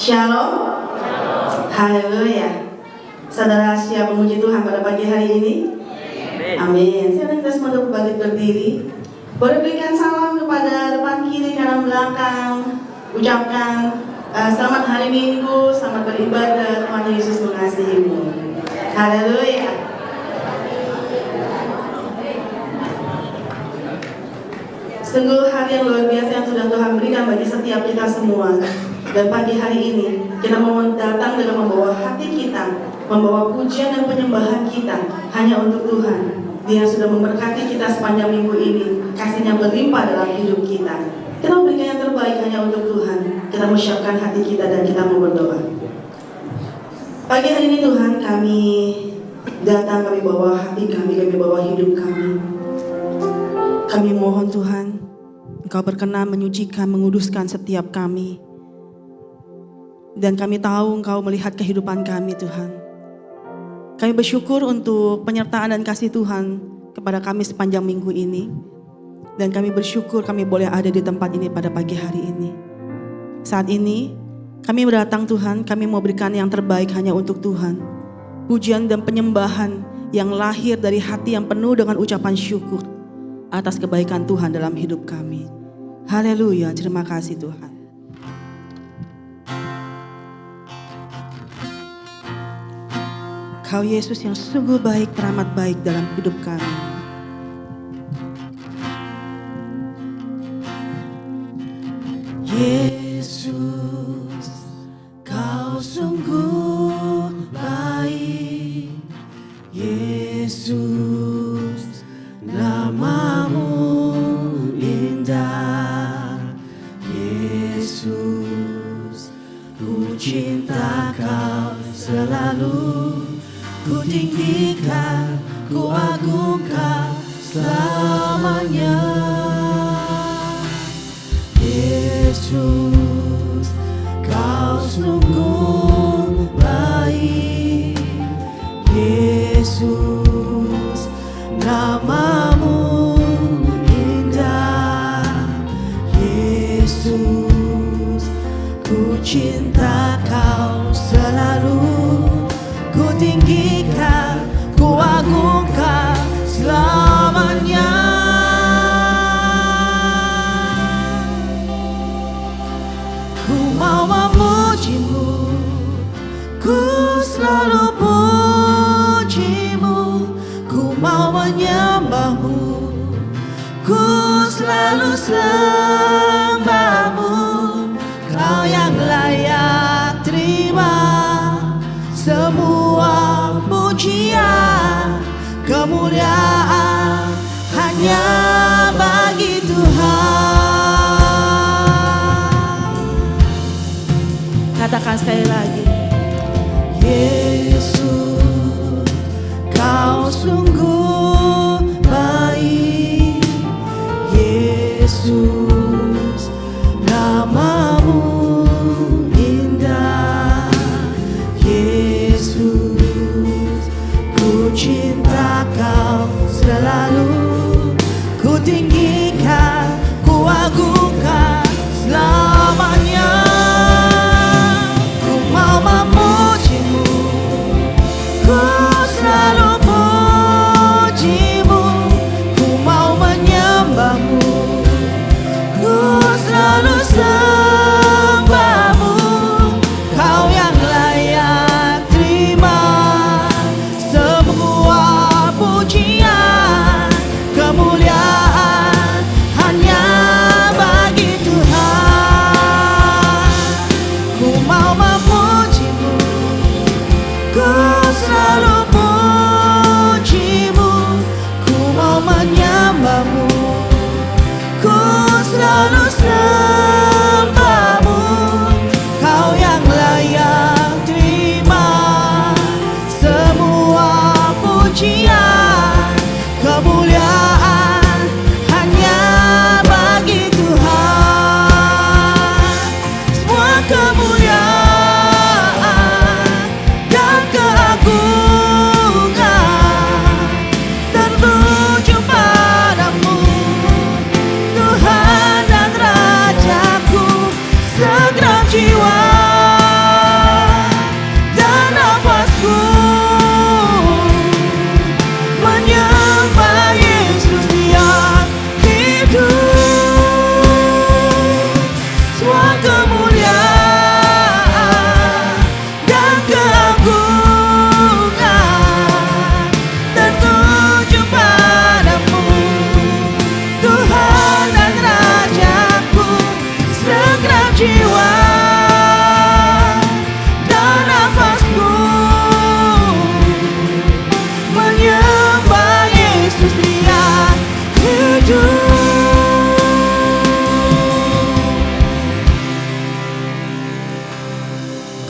Shalom. Haleluya. Saudara siap memuji Tuhan pada pagi hari ini? Amin. Saya minta semua untuk bangkit berdiri. Boleh berikan salam kepada depan kiri, kanan belakang. Ucapkan selamat hari Minggu, selamat beribadah. Tuhan Yesus mengasihimu. Haleluya. Sungguh hari yang luar biasa yang sudah Tuhan berikan bagi setiap kita semua. Dan pagi hari ini kita mau datang dengan membawa hati kita, membawa pujian dan penyembahan kita hanya untuk Tuhan. Dia sudah memberkati kita sepanjang minggu ini, kasih-Nya berlimpah dalam hidup kita. Kita memberikan yang terbaik hanya untuk Tuhan. Kita mau siapkan hati kita dan kita mau berdoa. Pagi hari ini Tuhan, kami datang, kami bawa hati kami bawa hidup kami. Kami mohon Tuhan, Engkau berkenan menyucikan, menguduskan setiap kami. Dan kami tahu Engkau melihat kehidupan kami Tuhan. Kami bersyukur untuk penyertaan dan kasih Tuhan kepada kami sepanjang minggu ini. Dan kami bersyukur kami boleh ada di tempat ini pada pagi hari ini. Saat ini kami datang Tuhan, kami mau berikan yang terbaik hanya untuk Tuhan. Pujian dan penyembahan yang lahir dari hati yang penuh dengan ucapan syukur atas kebaikan Tuhan dalam hidup kami. Haleluya, terima kasih Tuhan. Kau Yesus yang sungguh baik, teramat baik dalam hidup kami. Yesus, Kau sungguh baik. Yesus, nama-Mu indah. Yesus, ku cinta Kau selalu. Ku tinggikan, ku agungkan selamanya. Yesus, Kau sungguh baik. Yesus, nama-Mu indah. Yesus, ku cinta Kau selalu. Ku tinggikan, ku agungkan selamanya. Ku mau memuji-Mu, ku selalu puji-Mu. Ku mau menyembah-Mu, ku selalu sembah-Mu. Kau yang layak terima semua pujian, kemuliaan hanya bagi Tuhan. Katakan sekali lagi. Yesus, Kau sungguh baik. Yesus, nama-Mu indah. Yesus, ku cinta Kau selalu. Ku tinggikan, ku agungkan selamanya. Ku mau memuji-Mu, ku selalu puji-Mu. Ku mau menyembah-Mu, ku selalu sembah-Mu. Kau yang layak terima semua pujian, kemuliaan hanya bagi Tuhan. Ku mau memuji-Mu, ku selalu puji-Mu. Ku mau menyembah-Mu, ku selalu sembah-Mu. Kau yang layak terima semua pujian, kemuliaan hanya bagi Tuhan. Semua kemuliaan dan keagungan tertuju padamu, Tuhan dan Raja.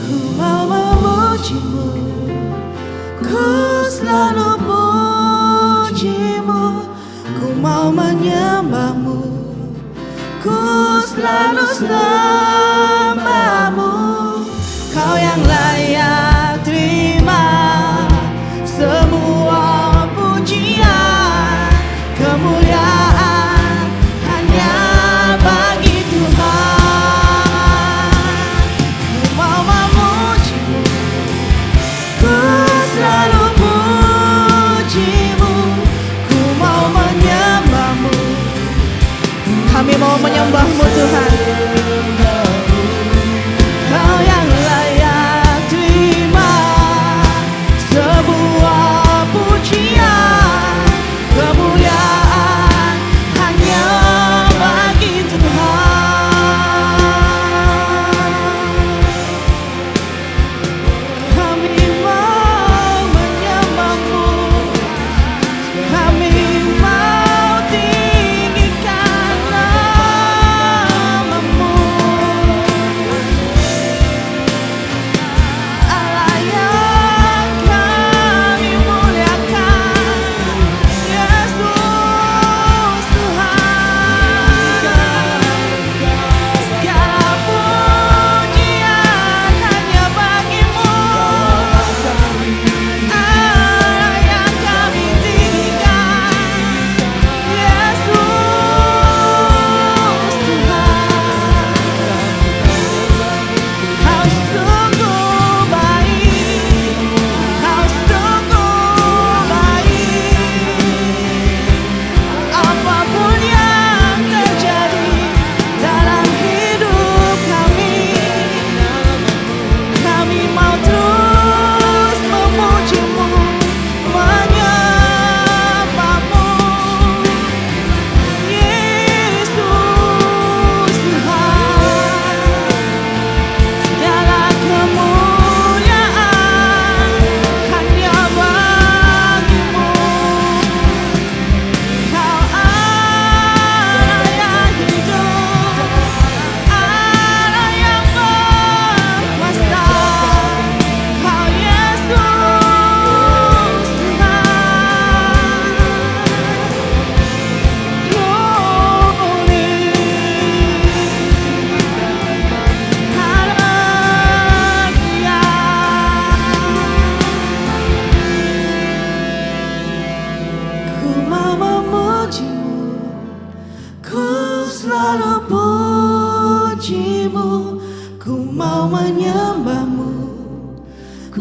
Ku mau memujimu, ku selalu pujimu. Ku mau menyembahmu, ku selalu sembahmu. Kau yang layak terima semua pujian, kemuliaan hanya bagi Tuhan. Ku mau memujimu, ku selalu pujimu. Ku mau menyembahmu, kami mau menyembahmu Tuhan. Kau yang layak terima sebuah pujian, kemuliaan hanya bagi Tuhan. Kami mau menyembahmu, kami mau tinggikan namamu. Allah yang kami muliakan, Yesus Tuhan. Segala pujian hanya bagimu, Allah yang kami tinggikan, Yesus Tuhan. Kau sungguh baik, kau sungguh baik. Apapun yang terjadi dalam hidup kami, kami mau terus memujimu, menyembahmu, Yesus Tuhan. Segala kemuliaan hanya bagimu. Kau Allah yang hidup, Allah yang berkuasa. Kau Yesus Tuhan. Glory, haleluya. Ku mau memujimu, ku selalu pujimu. Ku mau menyembahmu,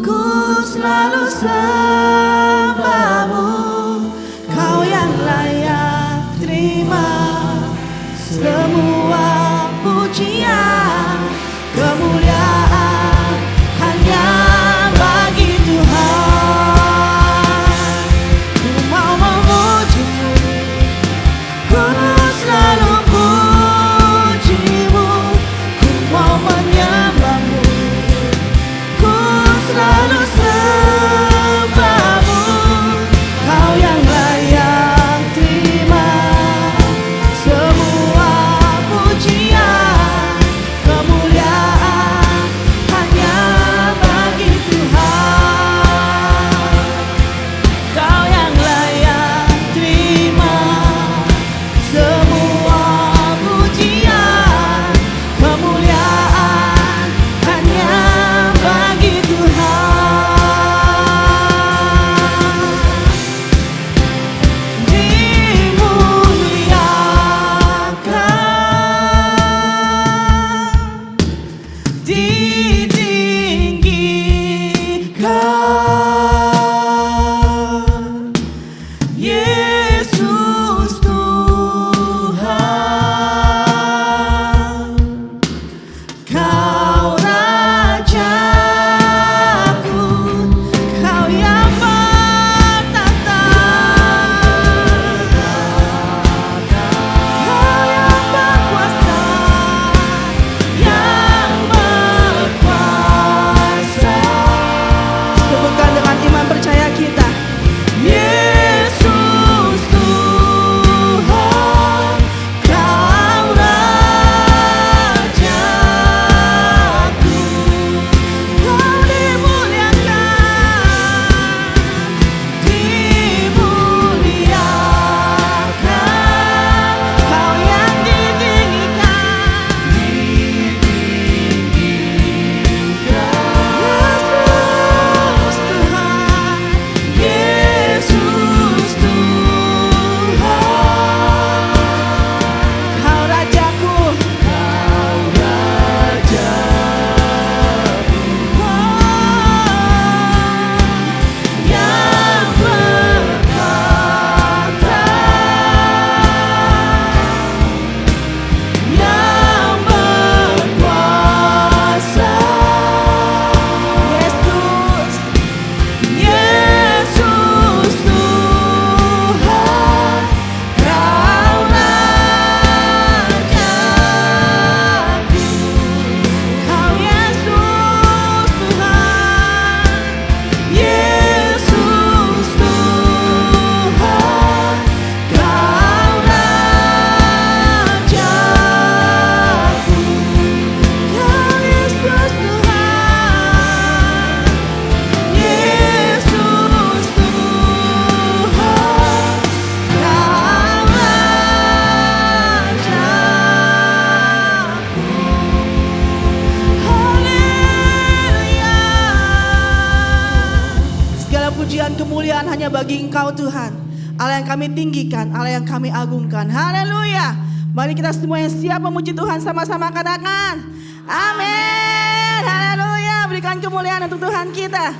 ku selalu sembahmu. Kau yang layak terima semua pujian, kemuliaan hanya bagi Tuhan. Ku mau memujimu, ku selalu pujimu. Ku mau menyembahmu, ku selalu sembahmu. dan kemuliaan hanya bagi Engkau Tuhan. Allah yang kami tinggikan, Allah yang kami agungkan. Haleluya. Mari kita semua yang siap memuji Tuhan sama-sama katakan amin. Haleluya. Berikan kemuliaan untuk Tuhan kita.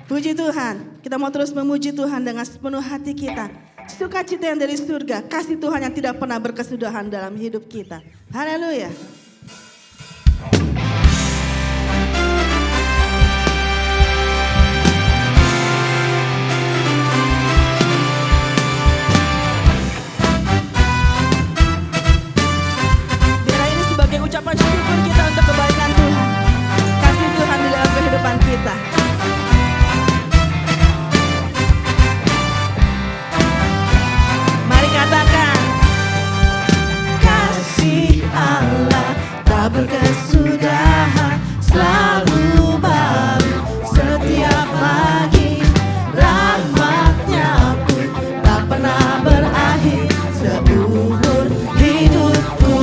Puji Tuhan. Kita mau terus memuji Tuhan dengan sepenuh hati kita. Sukacita yang dari surga, kasih Tuhan yang tidak pernah berkesudahan dalam hidup kita. Haleluya. Biar ini sebagai ucapan syukur kita untuk kebaikan Tuhan. Kasih Tuhan di dalam kehidupan kita. Katakan Kasih Allah tak berkesudahan, selalu baru setiap pagi. Rahmatnya pun tak pernah berakhir seumur hidupku.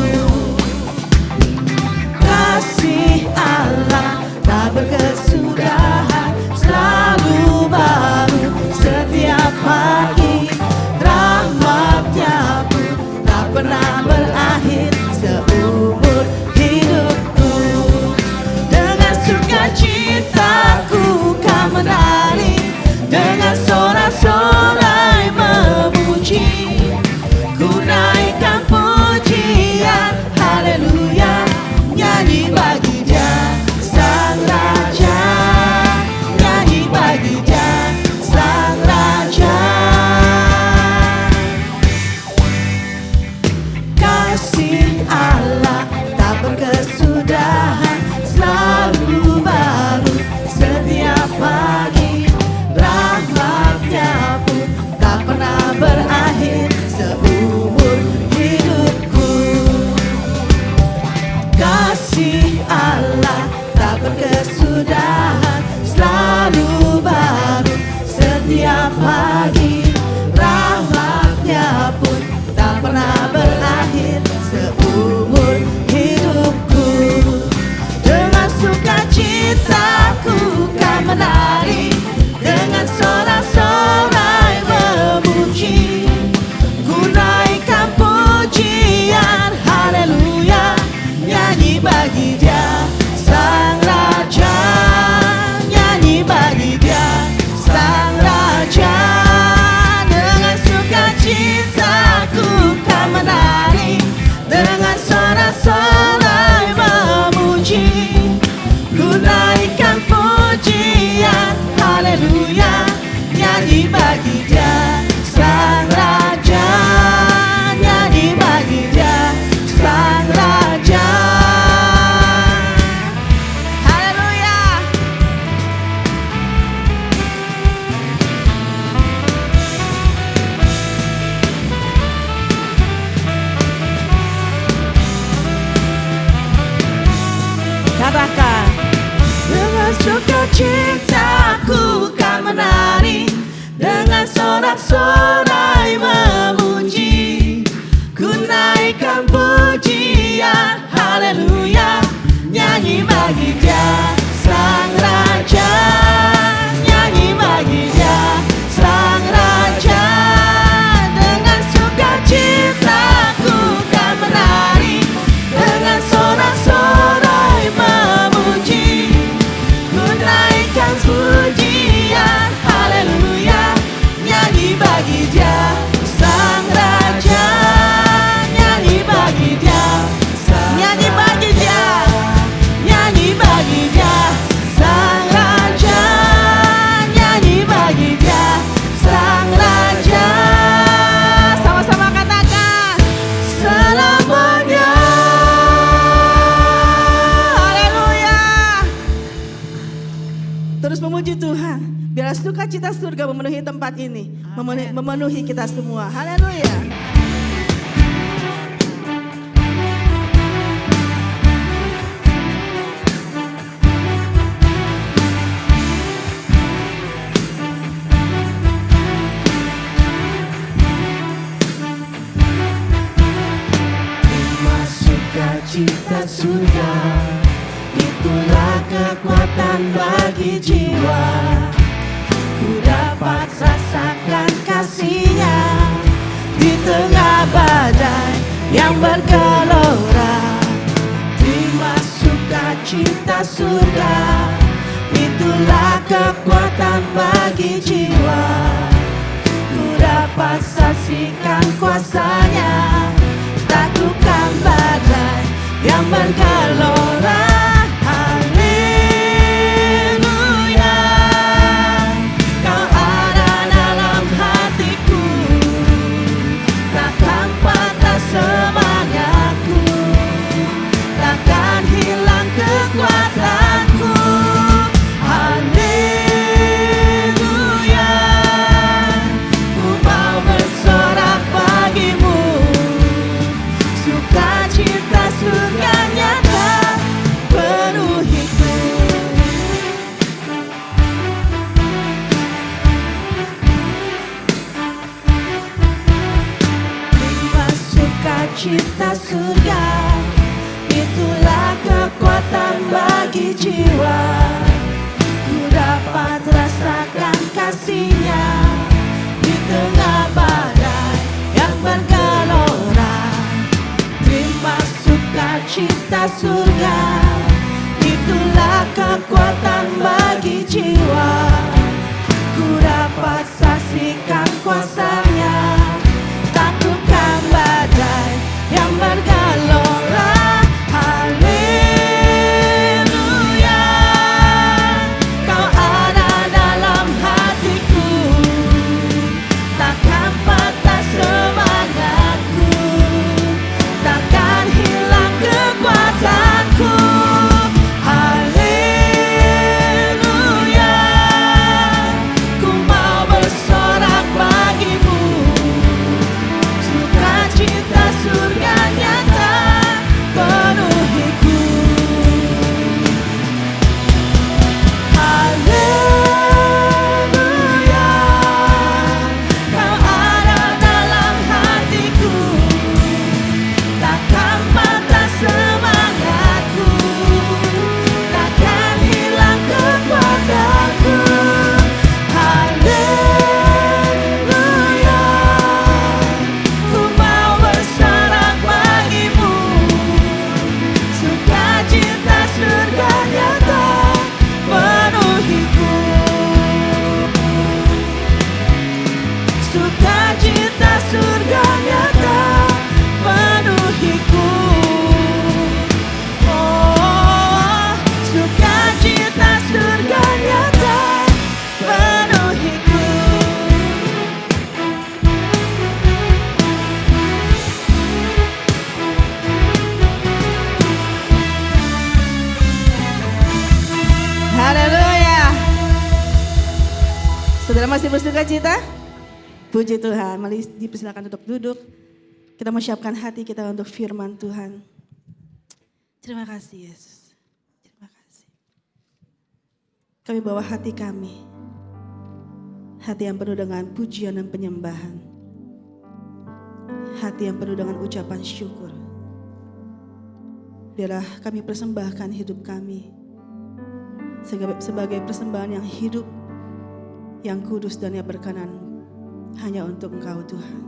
Kasih Allah tak berkesudahan, selalu baru setiap pagi. Rahmatnya pun tak pernah berakhir seumur hidupku. Dengan sukacitaku kan menari, dengan sorak-sorai memuji. Ku naikkan pujian, haleluya, nyanyi bagi Dia Sang Raja, nyanyi bagi Dia Sang Raja. Kasih Allah tak berkesudahan, selalu baru setiap pagi. Rahmatnya pun tak pernah berakhir seumur hidupku. Kasih Allah tak berkesudahan, selalu baru setiap pagi. Rahmatnya pun tak pernah berakhir seumur hidupku. Dengan sukacitaku kan menari, dengan sorak-sorai memuji. Ku naikkan pujian, haleluya, nyanyi bagi Dia Sang Raja, nyanyi bagi Dia Sang Raja. Dengan sukacitaku kan menari, dengan sorak-sorai memuji. Ku naikkan pujian, haleluya, nyanyi bagi Dia Sang Raja, nyanyi bagi Dia Sang Raja. Haleluya. Katakan dengan sukacitaku kan menari, dengan sorak-sorai memuji. Ku naikkan pujian, haleluya, nyanyi bagi Dia Sang Raja, nyanyi bagi Dia Sang Raja. Dengan sukacitaku kan menari, dengan sorak-sorai memuji. Ku naikkan pujian, haleluya, nyanyi bagi Dia Sang Raja, nyanyi bagi Dia, nyanyi bagi Dia, nyanyi bagi Dia Sang Raja, nyanyi bagi Dia Sang Raja. Sama-sama katakan selamanya. Haleluya. Terus memuji Tuhan. Biar sukacita surga memenuhi tempat ini, memenuhi kita semua. Haleluya. Sukacita surga, itulah kekuatan bagi jiwa. tengah badai yang bergelora. Terima sukacita surga, itulah kekuatan bagi jiwa. Ku dapat saksikan kuasanya, taklukan badai yang bergelora. Haleluya, Kau ada dalam hatiku, takkan patah semangatku, takkan hilang kekuatanku. Haleluya, ku mau bersorak bagimu, sukacita surga nyata penuhiku. Terima sukacita surga, itulah kekuatan bagi jiwa. Ku dapat rasakan kasih-Nya di tengah badai yang bergelora. Terima sukacita surga, itulah kekuatan bagi jiwa. Ku dapat saksikan kuasa-Nya, taklukan badai yang bergelora. Haleluya, Kau ada dalam hatiku, takkan patah semangatku, takkan hilang kekuatanku. Haleluya, ku mau bersorak bagimu, sukacita surga nyata penuhiku. Haleluya, Kau ada dalam hatiku, takkan patah semangatku, takkan hilang kekuatanku. Haleluya, ku mau bersorak bagimu, sukacita surga nyata penuhiku. Sukacita surga nyata penuhiku. Oh, sukacita surga nyata penuhiku. Haleluya. Saudara masih bersukacita? Puji Tuhan. Mari dipersilakan untuk duduk. Kita menyiapkan hati kita untuk firman Tuhan. Terima kasih Yesus. Terima kasih. Kami bawa hati kami. Hati yang penuh dengan pujian dan penyembahan. Hati yang penuh dengan ucapan syukur. Biarlah kami persembahkan hidup kami sebagai persembahan yang hidup, yang kudus dan yang berkenan hanya untuk Engkau Tuhan.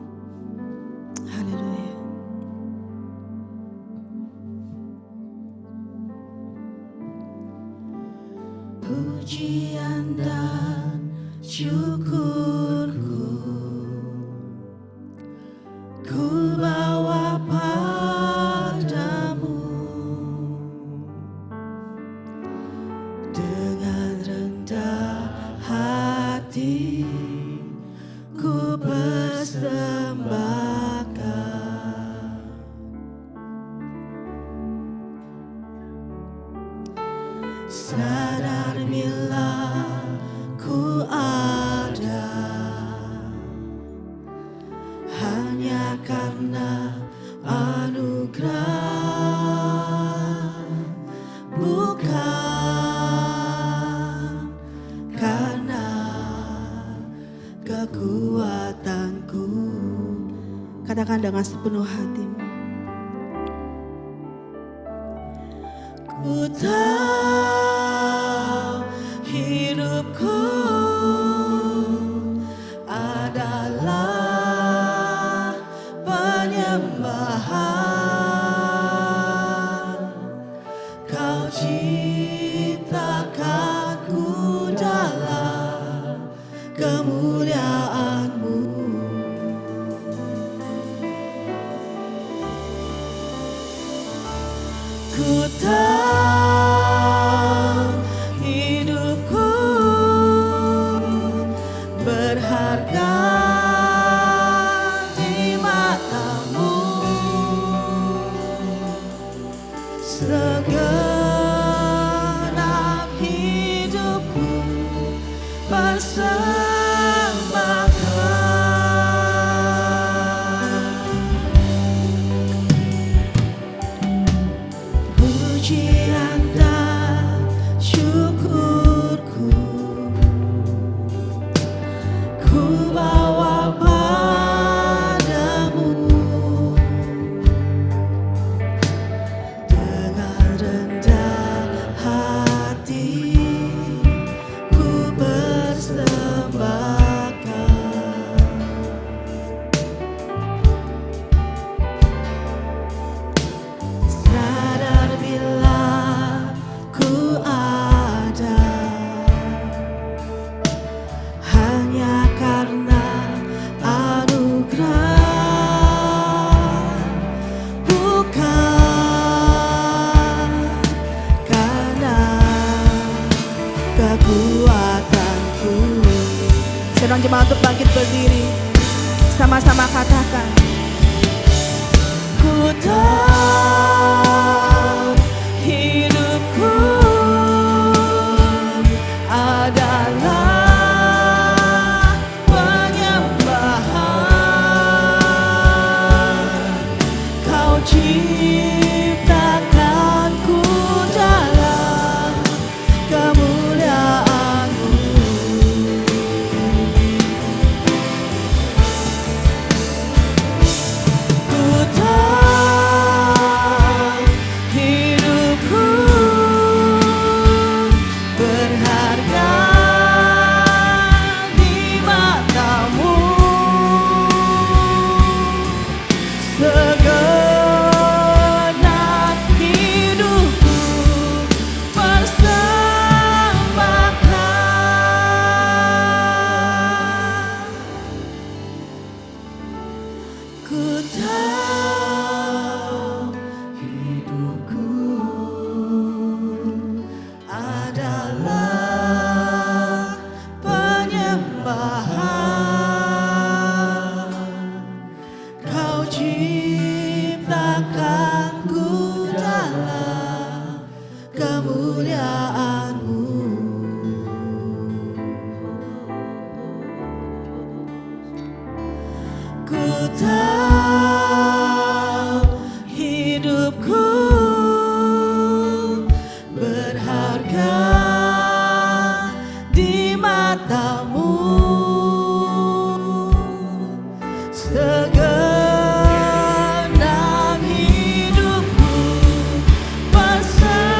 Haleluya. Pujian dan syukurku ku bawa padamu, dengan rendah hati ku persembahkan. Sadar bila ku ada hanya karena anugerah, bukan karena kekuatanku. Katakan dengan sepenuh hatimu. Ku tahu hidupku adalah ciptakanku dalam kemuliaan-Mu. Ku tahu hidupku berharga di mata-Mu. Segenap hidupku persembahkan pujian dan syukurku, ku bawa padamu dengan rendah hati, ku persembahkan. Sadar bila ku ada hanya karena anugerah, bukan karena kekuatanku. Sedang jemaat untuk bangkit berdiri, sama-sama katakan, ku tahu hidupku adalah penyembahan. Kau ciptakanku dalam kemuliaan-Mu. Ku tahu hidupku berharga di mata-Mu. Segenap hidupku persembahkan. Ku tahu hidupku adalah penyembahan. Kau ciptakanku dalam kemuliaan-Mu. Ku tahu hidupku berharga di mata-Mu. Segenap hidupku persembahkan.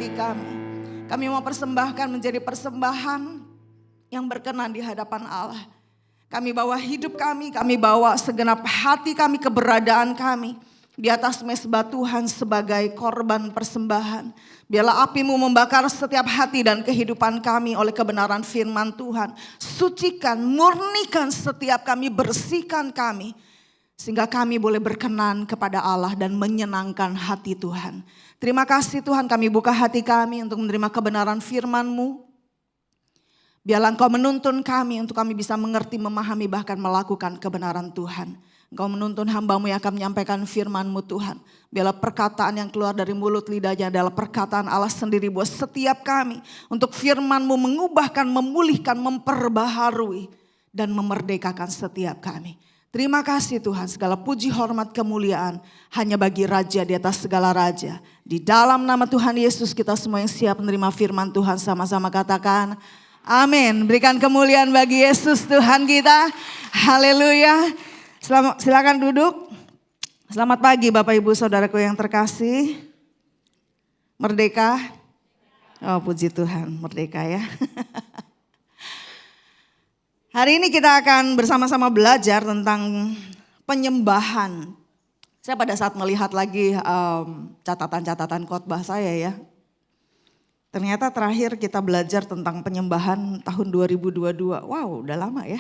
hati kami. Kami mau persembahkan menjadi persembahan yang berkenan di hadapan Allah. Kami bawa hidup kami bawa segenap hati kami, keberadaan kami di atas mezbah Tuhan sebagai korban persembahan. Biarlah api-Mu membakar setiap hati dan kehidupan kami oleh kebenaran firman Tuhan. Sucikan, murnikan setiap kami, bersihkan kami. Sehingga kami boleh berkenan kepada Allah dan menyenangkan hati Tuhan. Terima kasih Tuhan, kami buka hati kami untuk menerima kebenaran firman-Mu. Biarlah Engkau menuntun kami untuk kami bisa mengerti, memahami, bahkan melakukan kebenaran Tuhan. Engkau menuntun hamba-Mu yang akan menyampaikan firman-Mu Tuhan. Biarlah perkataan yang keluar dari mulut lidahnya adalah perkataan Allah sendiri buat setiap kami. Untuk firman-Mu mengubahkan, memulihkan, memperbaharui dan memerdekakan setiap kami. Terima kasih Tuhan, segala puji, hormat, kemuliaan hanya bagi Raja di atas segala raja. Di dalam nama Tuhan Yesus kita semua yang siap menerima firman Tuhan sama-sama katakan amin. Berikan kemuliaan bagi Yesus Tuhan kita. Haleluya. Silakan duduk. Selamat pagi Bapak Ibu Saudaraku yang terkasih. Merdeka. Oh puji Tuhan, merdeka ya. Hari ini kita akan bersama-sama belajar tentang penyembahan. Saya pada saat melihat lagi catatan-catatan khotbah saya ya. Ternyata terakhir kita belajar tentang penyembahan tahun 2022. Wow, udah lama ya.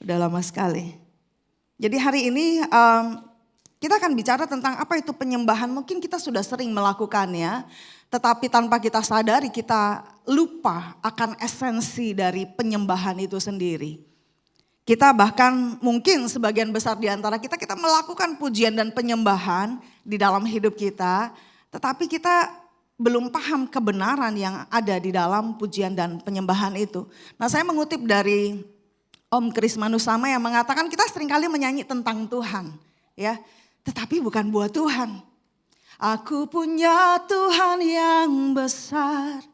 Udah lama sekali. Jadi hari ini kita akan bicara tentang apa itu penyembahan. Mungkin kita sudah sering melakukannya, tetapi tanpa kita sadari kita lupa akan esensi dari penyembahan itu sendiri. Kita bahkan mungkin sebagian besar di antara kita melakukan pujian dan penyembahan di dalam hidup kita, tetapi kita belum paham kebenaran yang ada di dalam pujian dan penyembahan itu. Nah, saya mengutip dari Om Kris Manusama yang mengatakan kita seringkali menyanyi tentang Tuhan, ya, tetapi bukan buat Tuhan. Aku punya Tuhan yang besar.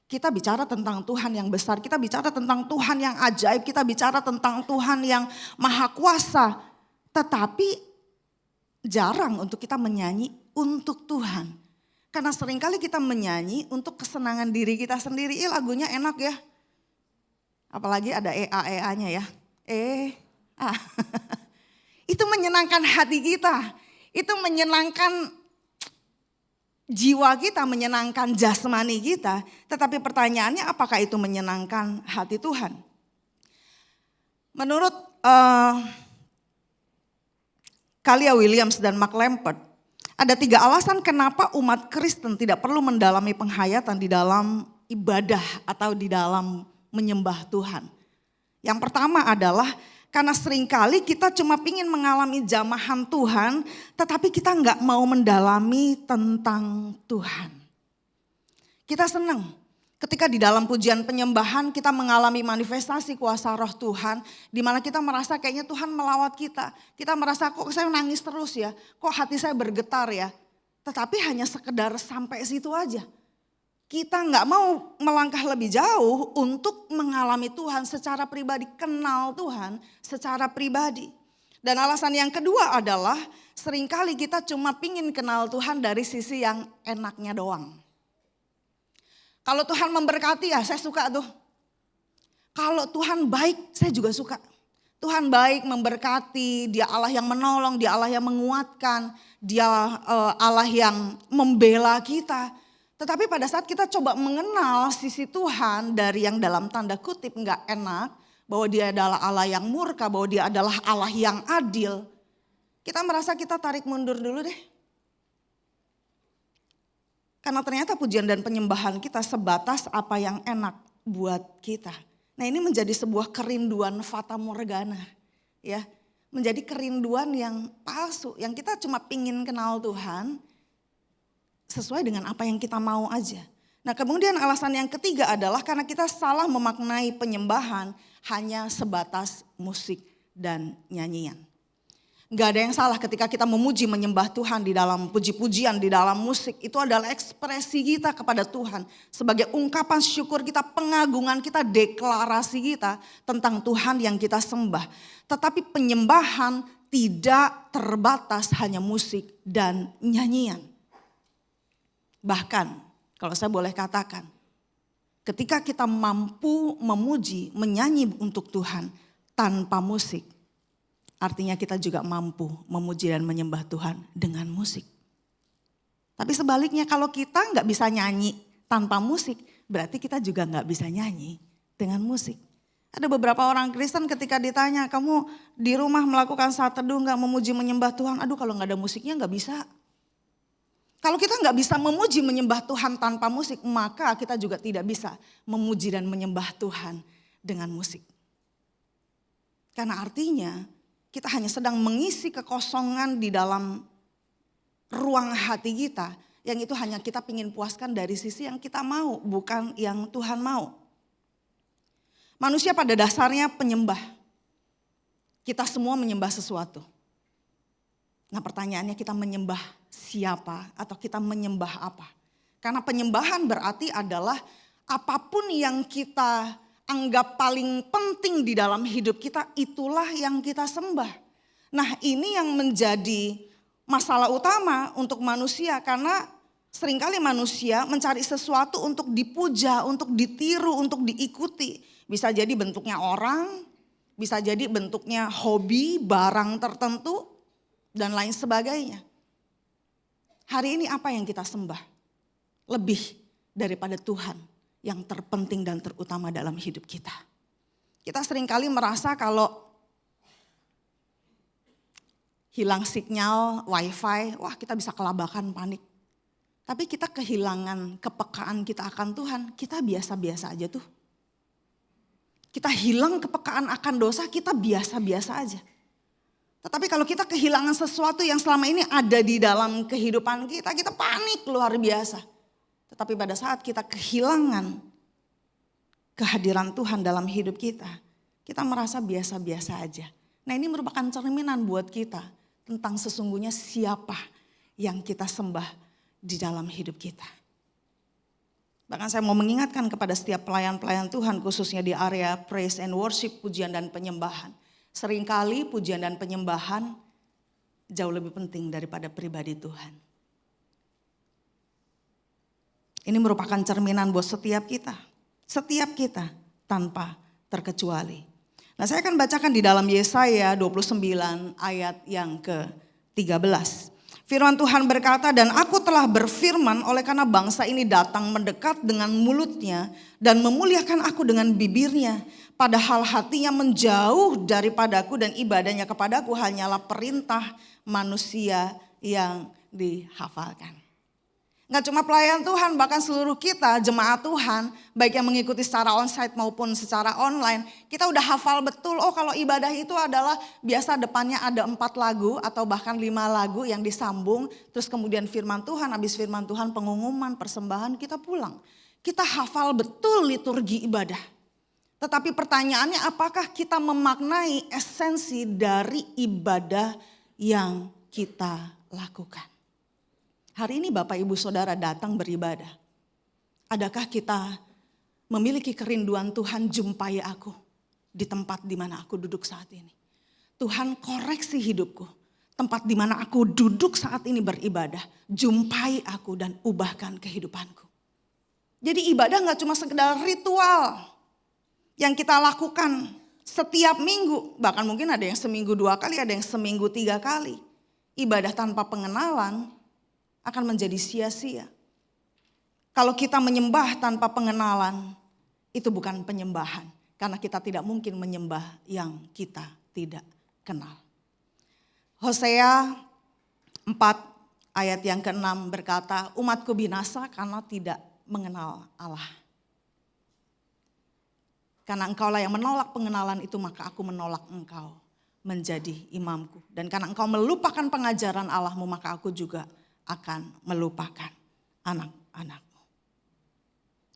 Kita bicara tentang Tuhan yang besar, kita bicara tentang Tuhan yang ajaib, kita bicara tentang Tuhan yang maha kuasa. Tetapi jarang untuk kita menyanyi untuk Tuhan. Karena seringkali kita menyanyi untuk kesenangan diri kita sendiri. Lagunya enak ya. Apalagi ada EA-nya ya. Itu menyenangkan hati kita. Itu menyenangkan jiwa kita, menyenangkan jasmani kita. Tetapi pertanyaannya apakah itu menyenangkan hati Tuhan? Menurut Kalia Williams dan Mark Lampert, ada 3 alasan kenapa umat Kristen tidak perlu mendalami penghayatan di dalam ibadah atau di dalam menyembah Tuhan. Yang pertama adalah karena seringkali kita cuma ingin mengalami jamahan Tuhan, tetapi kita nggak mau mendalami tentang Tuhan. Kita senang ketika di dalam pujian penyembahan kita mengalami manifestasi kuasa roh Tuhan, di mana kita merasa kayaknya Tuhan melawat kita. Kita merasa kok saya nangis terus ya, kok hati saya bergetar ya. Tetapi hanya sekedar sampai situ aja. Kita nggak mau melangkah lebih jauh untuk mengalami Tuhan secara pribadi, kenal Tuhan secara pribadi. Dan alasan yang kedua adalah seringkali kita cuma pingin kenal Tuhan dari sisi yang enaknya doang. Kalau Tuhan memberkati ya saya suka tuh. Kalau Tuhan baik saya juga suka. Tuhan baik, memberkati, Dia Allah yang menolong, Dia Allah yang menguatkan, Dia Allah yang membela kita. Tetapi pada saat kita coba mengenal sisi Tuhan dari yang dalam tanda kutip nggak enak, bahwa Dia adalah Allah yang murka, bahwa Dia adalah Allah yang adil, kita merasa kita tarik mundur dulu deh. Karena ternyata pujian dan penyembahan kita sebatas apa yang enak buat kita. Nah ini menjadi sebuah kerinduan fata morgana, ya, menjadi kerinduan yang palsu, yang kita cuma pingin kenal Tuhan sesuai dengan apa yang kita mau aja. Nah kemudian alasan yang ketiga adalah karena kita salah memaknai penyembahan hanya sebatas musik dan nyanyian. Gak ada yang salah ketika kita memuji menyembah Tuhan di dalam puji-pujian, di dalam musik. Itu adalah ekspresi kita kepada Tuhan. Sebagai ungkapan syukur kita, pengagungan kita, deklarasi kita tentang Tuhan yang kita sembah. Tetapi penyembahan tidak terbatas hanya musik dan nyanyian. Bahkan Kalau saya boleh katakan, ketika kita mampu memuji, menyanyi untuk Tuhan tanpa musik, artinya kita juga mampu memuji dan menyembah Tuhan dengan musik. Tapi sebaliknya kalau kita nggak bisa nyanyi tanpa musik, berarti kita juga nggak bisa nyanyi dengan musik. Ada beberapa orang Kristen ketika ditanya, kamu di rumah melakukan saat teduh nggak memuji menyembah Tuhan? Aduh, kalau nggak ada musiknya nggak bisa. Kalau kita nggak bisa memuji menyembah Tuhan tanpa musik, maka kita juga tidak bisa memuji dan menyembah Tuhan dengan musik. Karena artinya kita hanya sedang mengisi kekosongan di dalam ruang hati kita, yang itu hanya kita ingin puaskan dari sisi yang kita mau, bukan yang Tuhan mau. Manusia pada dasarnya penyembah. Kita semua menyembah sesuatu. Nah, pertanyaannya, kita menyembah siapa atau kita menyembah apa? Karena penyembahan berarti adalah apapun yang kita anggap paling penting di dalam hidup kita, itulah yang kita sembah. Nah, ini yang menjadi masalah utama untuk manusia, karena seringkali manusia mencari sesuatu untuk dipuja, untuk ditiru, untuk diikuti. Bisa jadi bentuknya orang, bisa jadi bentuknya hobi, barang tertentu, dan lain sebagainya. Hari ini apa yang kita sembah? Lebih daripada Tuhan yang terpenting dan terutama dalam hidup kita. Kita seringkali merasa kalau hilang sinyal, wifi, wah kita bisa kelabakan, panik. Tapi kita kehilangan kepekaan kita akan Tuhan, kita biasa-biasa aja tuh. Kita hilang kepekaan akan dosa, kita biasa-biasa aja. Tetapi kalau kita kehilangan sesuatu yang selama ini ada di dalam kehidupan kita, kita panik luar biasa. Tetapi pada saat kita kehilangan kehadiran Tuhan dalam hidup kita, kita merasa biasa-biasa aja. Nah, ini merupakan cerminan buat kita tentang sesungguhnya siapa yang kita sembah di dalam hidup kita. Bahkan saya mau mengingatkan kepada setiap pelayan-pelayan Tuhan, khususnya di area praise and worship, pujian dan penyembahan. Seringkali pujian dan penyembahan jauh lebih penting daripada pribadi Tuhan. Ini merupakan cerminan buat setiap kita. Setiap kita tanpa terkecuali. Nah, saya akan bacakan di dalam Yesaya 29 ayat yang ke-13. Firman Tuhan berkata, dan aku telah berfirman oleh karena bangsa ini datang mendekat dengan mulutnya dan memuliakan aku dengan bibirnya. Padahal hatinya menjauh daripadaku dan ibadahnya kepadaku hanyalah perintah manusia yang dihafalkan. Gak cuma pelayan Tuhan, bahkan seluruh kita jemaat Tuhan, baik yang mengikuti secara onsite maupun secara online, kita udah hafal betul, oh kalau ibadah itu adalah biasa depannya ada 4 lagu atau bahkan 5 lagu yang disambung, terus kemudian firman Tuhan, habis firman Tuhan pengumuman, persembahan, kita pulang. Kita hafal betul liturgi ibadah. Tetapi pertanyaannya, apakah kita memaknai esensi dari ibadah yang kita lakukan? Hari ini Bapak Ibu Saudara datang beribadah. Adakah kita memiliki kerinduan Tuhan, jumpai aku di tempat di mana aku duduk saat ini? Tuhan, koreksi hidupku. Tempat di mana aku duduk saat ini beribadah, jumpai aku dan ubahkan kehidupanku. Jadi ibadah gak cuma sekedar ritual yang kita lakukan setiap minggu. Bahkan mungkin ada yang seminggu 2 kali, ada yang seminggu 3 kali. Ibadah tanpa pengenalan akan menjadi sia-sia. Kalau kita menyembah tanpa pengenalan, itu bukan penyembahan. Karena kita tidak mungkin menyembah yang kita tidak kenal. Hosea 4 ayat yang ke-6 berkata, umatku binasa karena tidak mengenal Allah. Karena engkaulah yang menolak pengenalan itu, maka aku menolak engkau menjadi imamku. Dan karena engkau melupakan pengajaran Allahmu, maka aku juga akan melupakan anak-anakmu.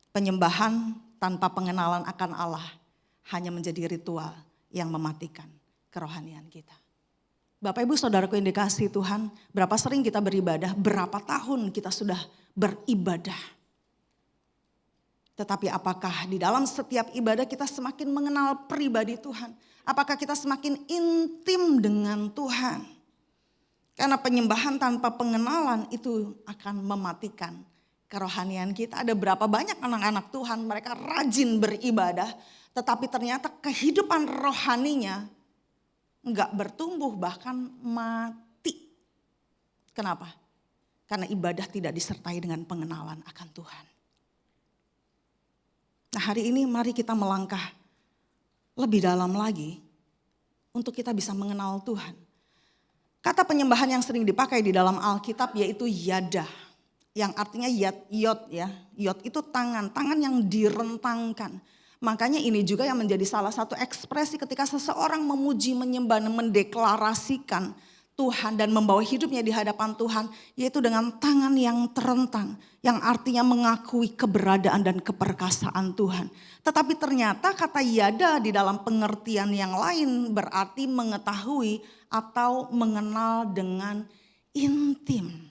Penyembahan tanpa pengenalan akan Allah hanya menjadi ritual yang mematikan kerohanian kita. Bapak Ibu Saudaraku yang dikasihi Tuhan, berapa sering kita beribadah, berapa tahun kita sudah beribadah. Tetapi apakah di dalam setiap ibadah kita semakin mengenal pribadi Tuhan? Apakah kita semakin intim dengan Tuhan? Karena penyembahan tanpa pengenalan itu akan mematikan kerohanian kita. Ada berapa banyak anak-anak Tuhan, mereka rajin beribadah, tetapi ternyata kehidupan rohaninya enggak bertumbuh, bahkan mati. Kenapa? Karena ibadah tidak disertai dengan pengenalan akan Tuhan. Nah, hari ini mari kita melangkah lebih dalam lagi untuk kita bisa mengenal Tuhan. Kata penyembahan yang sering dipakai di dalam Alkitab yaitu yadah. Yang artinya yod ya. Yod itu tangan yang direntangkan. Makanya ini juga yang menjadi salah satu ekspresi ketika seseorang memuji, menyembah, mendeklarasikan Tuhan dan membawa hidupnya di hadapan Tuhan, yaitu dengan tangan yang terentang, yang artinya mengakui keberadaan dan keperkasaan Tuhan. Tetapi ternyata kata yada di dalam pengertian yang lain berarti mengetahui atau mengenal dengan intim.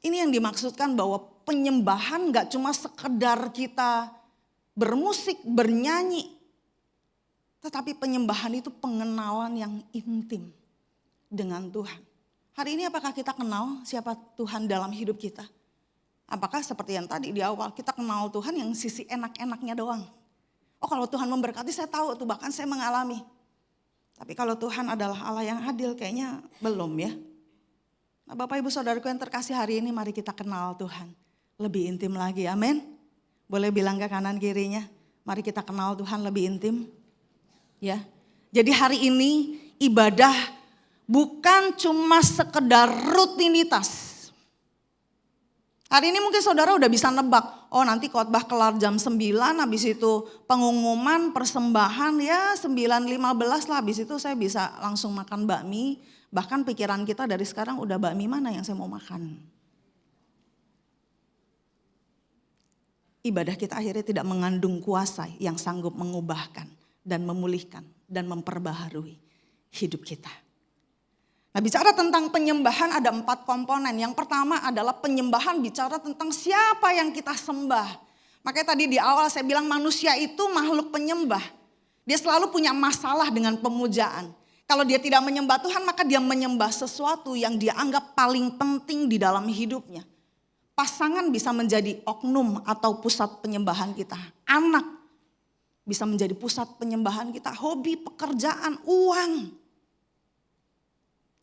Ini yang dimaksudkan bahwa penyembahan gak cuma sekedar kita bermusik, bernyanyi, tetapi penyembahan itu pengenalan yang intim dengan Tuhan. Hari ini apakah kita kenal siapa Tuhan dalam hidup kita? Apakah seperti yang tadi di awal kita kenal Tuhan yang sisi enak-enaknya doang? Oh, kalau Tuhan memberkati saya tahu tuh, bahkan saya mengalami. Tapi kalau Tuhan adalah Allah yang adil kayaknya belum ya. Nah, Bapak Ibu Saudaraku yang terkasih, hari ini mari kita kenal Tuhan lebih intim lagi, amin. Boleh bilang ke kanan kirinya, mari kita kenal Tuhan lebih intim. Ya, jadi hari ini ibadah bukan cuma sekedar rutinitas. Hari ini mungkin saudara udah bisa nebak, oh nanti khotbah kelar jam 9, habis itu pengumuman, persembahan ya 9.15 lah, habis itu saya bisa langsung makan bakmi. Bahkan pikiran kita dari sekarang udah bakmi mana yang saya mau makan. Ibadah kita akhirnya tidak mengandung kuasa yang sanggup mengubahkan dan memulihkan dan memperbaharui hidup kita. Nah, bicara tentang penyembahan ada 4 komponen. Yang pertama adalah penyembahan bicara tentang siapa yang kita sembah. Makanya tadi di awal saya bilang manusia itu makhluk penyembah. Dia selalu punya masalah dengan pemujaan. Kalau dia tidak menyembah Tuhan, maka dia menyembah sesuatu yang dia anggap paling penting di dalam hidupnya. Pasangan bisa menjadi oknum atau pusat penyembahan kita. Anak bisa menjadi pusat penyembahan kita, hobi, pekerjaan, uang.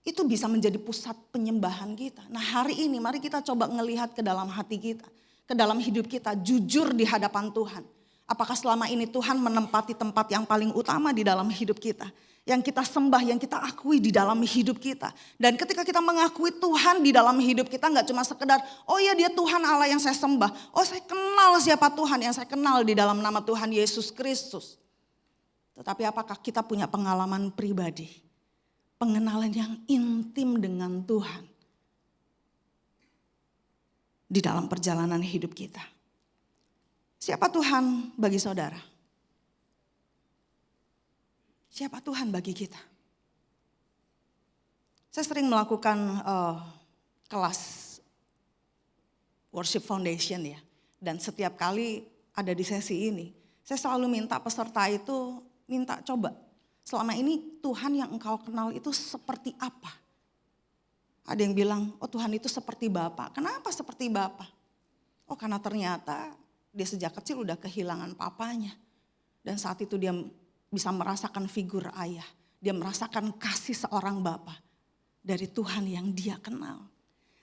Itu bisa menjadi pusat penyembahan kita. Nah, hari ini mari kita coba ngelihat ke dalam hati kita, ke dalam hidup kita, jujur di hadapan Tuhan. Apakah selama ini Tuhan menempati tempat yang paling utama di dalam hidup kita? Yang kita sembah, yang kita akui di dalam hidup kita. Dan ketika kita mengakui Tuhan di dalam hidup kita gak cuma sekedar, oh ya dia Tuhan Allah yang saya sembah. Oh saya kenal siapa Tuhan yang saya kenal di dalam nama Tuhan Yesus Kristus. Tetapi apakah kita punya pengalaman pribadi? Pengenalan yang intim dengan Tuhan. Di dalam perjalanan hidup kita. Siapa Tuhan bagi saudara? Siapa Tuhan bagi kita? Saya sering melakukan kelas worship foundation ya. Dan setiap kali ada di sesi ini, saya selalu minta peserta itu minta coba. Selama ini Tuhan yang engkau kenal itu seperti apa? Ada yang bilang, oh Tuhan itu seperti Bapa. Kenapa seperti Bapa? Oh karena ternyata dia sejak kecil udah kehilangan papanya. Dan saat itu dia bisa merasakan figur ayah. Dia merasakan kasih seorang bapa dari Tuhan yang dia kenal.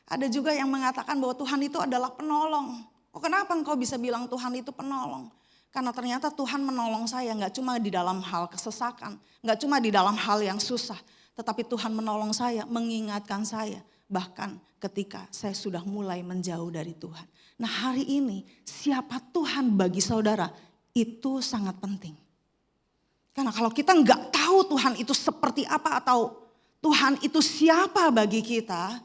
Ada juga yang mengatakan bahwa Tuhan itu adalah penolong. Oh kenapa engkau bisa bilang Tuhan itu penolong? Karena ternyata Tuhan menolong saya gak cuma di dalam hal kesesakan. Gak cuma di dalam hal yang susah. Tetapi Tuhan menolong saya, mengingatkan saya. Bahkan ketika saya sudah mulai menjauh dari Tuhan. Nah hari ini siapa Tuhan bagi saudara itu sangat penting. Karena kalau kita nggak tahu Tuhan itu seperti apa atau Tuhan itu siapa bagi kita,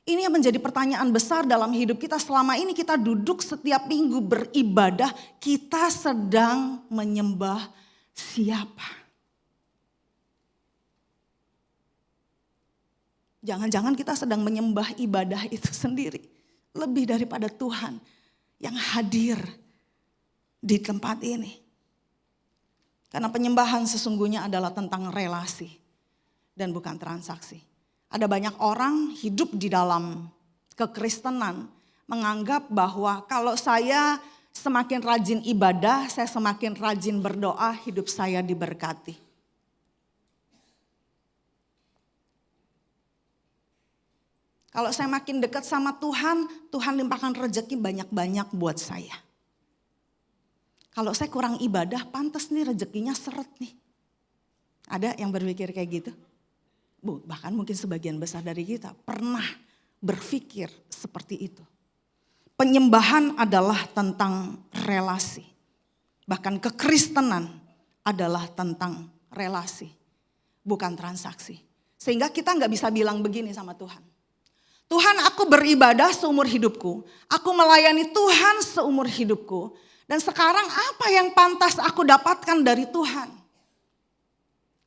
ini yang menjadi pertanyaan besar dalam hidup kita. Selama ini kita duduk setiap minggu beribadah, kita sedang menyembah siapa? Jangan-jangan kita sedang menyembah ibadah itu sendiri. Lebih daripada Tuhan yang hadir di tempat ini. Karena penyembahan sesungguhnya adalah tentang relasi dan bukan transaksi. Ada banyak orang hidup di dalam kekristenan menganggap bahwa kalau saya semakin rajin ibadah, saya semakin rajin berdoa, hidup saya diberkati. Kalau saya makin dekat sama Tuhan, Tuhan limpahkan rezeki banyak-banyak buat saya. Kalau saya kurang ibadah, pantas nih rezekinya seret nih. Ada yang berpikir kayak gitu? Bahkan mungkin sebagian besar dari kita pernah berpikir seperti itu. Penyembahan adalah tentang relasi. Bahkan kekristenan adalah tentang relasi, bukan transaksi. Sehingga kita nggak bisa bilang begini sama Tuhan. Tuhan, aku beribadah seumur hidupku. Aku melayani Tuhan seumur hidupku. Dan sekarang apa yang pantas aku dapatkan dari Tuhan?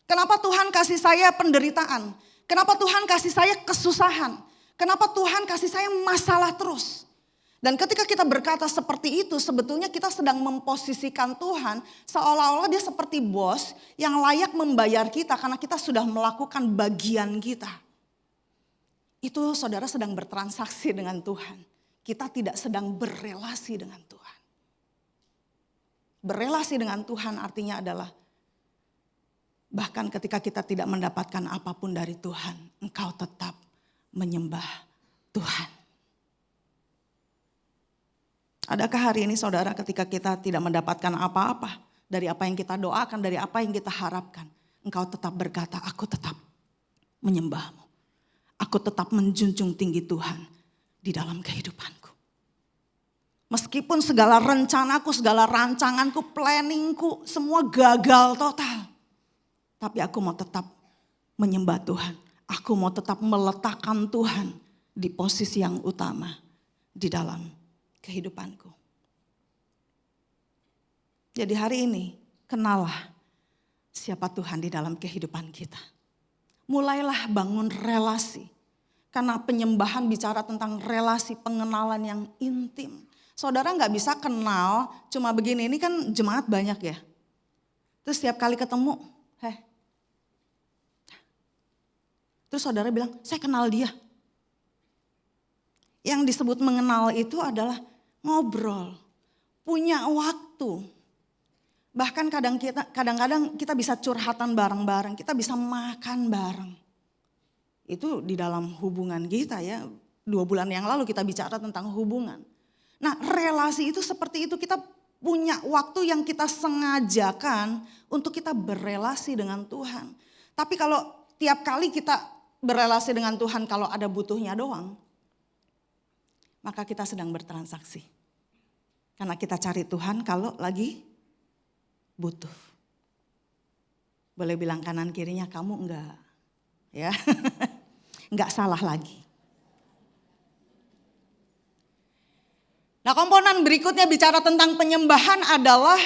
Kenapa Tuhan kasih saya penderitaan? Kenapa Tuhan kasih saya kesusahan? Kenapa Tuhan kasih saya masalah terus? Dan ketika kita berkata seperti itu, sebetulnya kita sedang memposisikan Tuhan seolah-olah dia seperti bos yang layak membayar kita karena kita sudah melakukan bagian kita. Itu saudara sedang bertransaksi dengan Tuhan. Kita tidak sedang berelasi dengan Tuhan. Berelasi dengan Tuhan artinya adalah bahkan ketika kita tidak mendapatkan apapun dari Tuhan, engkau tetap menyembah Tuhan. Adakah hari ini saudara ketika kita tidak mendapatkan apa-apa dari apa yang kita doakan, dari apa yang kita harapkan, engkau tetap berkata, aku tetap menyembahmu. Aku tetap menjunjung tinggi Tuhan di dalam kehidupanku. Meskipun segala rencanaku, segala rancanganku, planningku, semua gagal total. Tapi aku mau tetap menyembah Tuhan. Aku mau tetap meletakkan Tuhan di posisi yang utama di dalam kehidupanku. Jadi hari ini, kenalah siapa Tuhan di dalam kehidupan kita. Mulailah bangun relasi. Karena penyembahan bicara tentang relasi pengenalan yang intim. Saudara gak bisa kenal cuma begini, ini kan jemaat banyak ya. Terus setiap kali ketemu, terus saudara bilang, saya kenal dia. Yang disebut mengenal itu adalah ngobrol, punya waktu. Bahkan kadang-kadang kita bisa curhatan bareng-bareng, kita bisa makan bareng. Itu di dalam hubungan kita ya. 2 bulan yang lalu kita bicara tentang hubungan. Nah relasi itu seperti itu, kita punya waktu yang kita sengajakan untuk kita berelasi dengan Tuhan. Tapi kalau tiap kali kita berelasi dengan Tuhan kalau ada butuhnya doang, maka kita sedang bertransaksi. Karena kita cari Tuhan kalau lagi butuh. Boleh bilang kanan kirinya, kamu enggak. Ya, enggak salah lagi. Nah komponen berikutnya bicara tentang penyembahan adalah,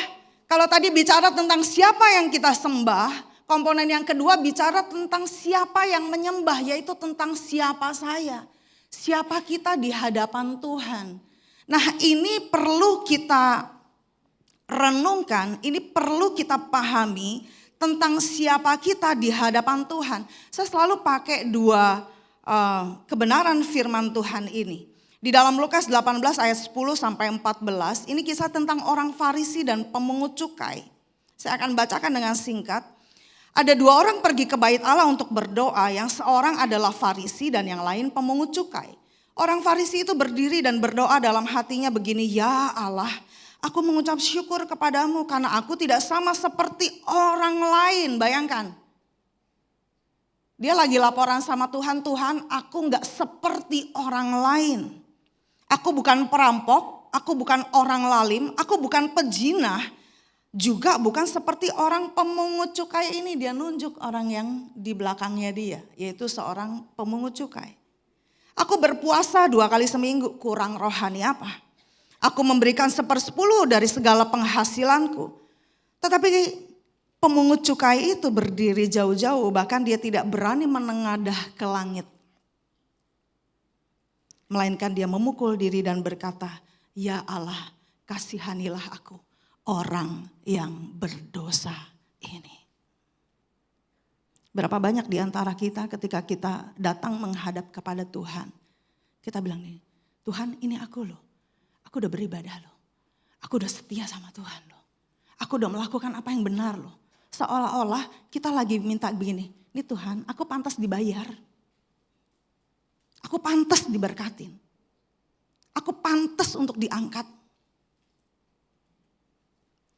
kalau tadi bicara tentang siapa yang kita sembah, komponen yang kedua bicara tentang siapa yang menyembah, yaitu tentang siapa saya. Siapa kita di hadapan Tuhan. Nah ini perlu kita renungkan, ini perlu kita pahami tentang siapa kita di hadapan Tuhan. Saya selalu pakai 2 kebenaran firman Tuhan ini. Di dalam Lukas 18 ayat 10 sampai 14, ini kisah tentang orang Farisi dan pemungut cukai. Saya akan bacakan dengan singkat. Ada 2 orang pergi ke bait Allah untuk berdoa, yang seorang adalah Farisi dan yang lain pemungut cukai. Orang Farisi itu berdiri dan berdoa dalam hatinya begini, ya Allah, aku mengucap syukur kepadamu karena aku tidak sama seperti orang lain. Bayangkan. Dia lagi laporan sama Tuhan, Tuhan aku gak seperti orang lain. Aku bukan perampok, aku bukan orang lalim, aku bukan pejinah. Juga bukan seperti orang pemungut cukai ini. Dia nunjuk orang yang di belakangnya dia, yaitu seorang pemungut cukai. Aku berpuasa 2 kali seminggu, kurang rohani apa? Aku memberikan 1/10 dari segala penghasilanku. Tetapi pemungut cukai itu berdiri jauh-jauh, bahkan dia tidak berani menengadah ke langit. Melainkan dia memukul diri dan berkata, ya Allah, kasihanilah aku, orang yang berdosa ini. Berapa banyak di antara kita ketika kita datang menghadap kepada Tuhan, Kita bilang nih, Tuhan ini aku loh. Aku udah beribadah loh. Aku udah setia sama Tuhan loh. Aku udah melakukan apa yang benar loh. Seolah-olah kita lagi minta begini, nih Tuhan aku pantas dibayar. Aku pantas diberkatin. Aku pantas untuk diangkat.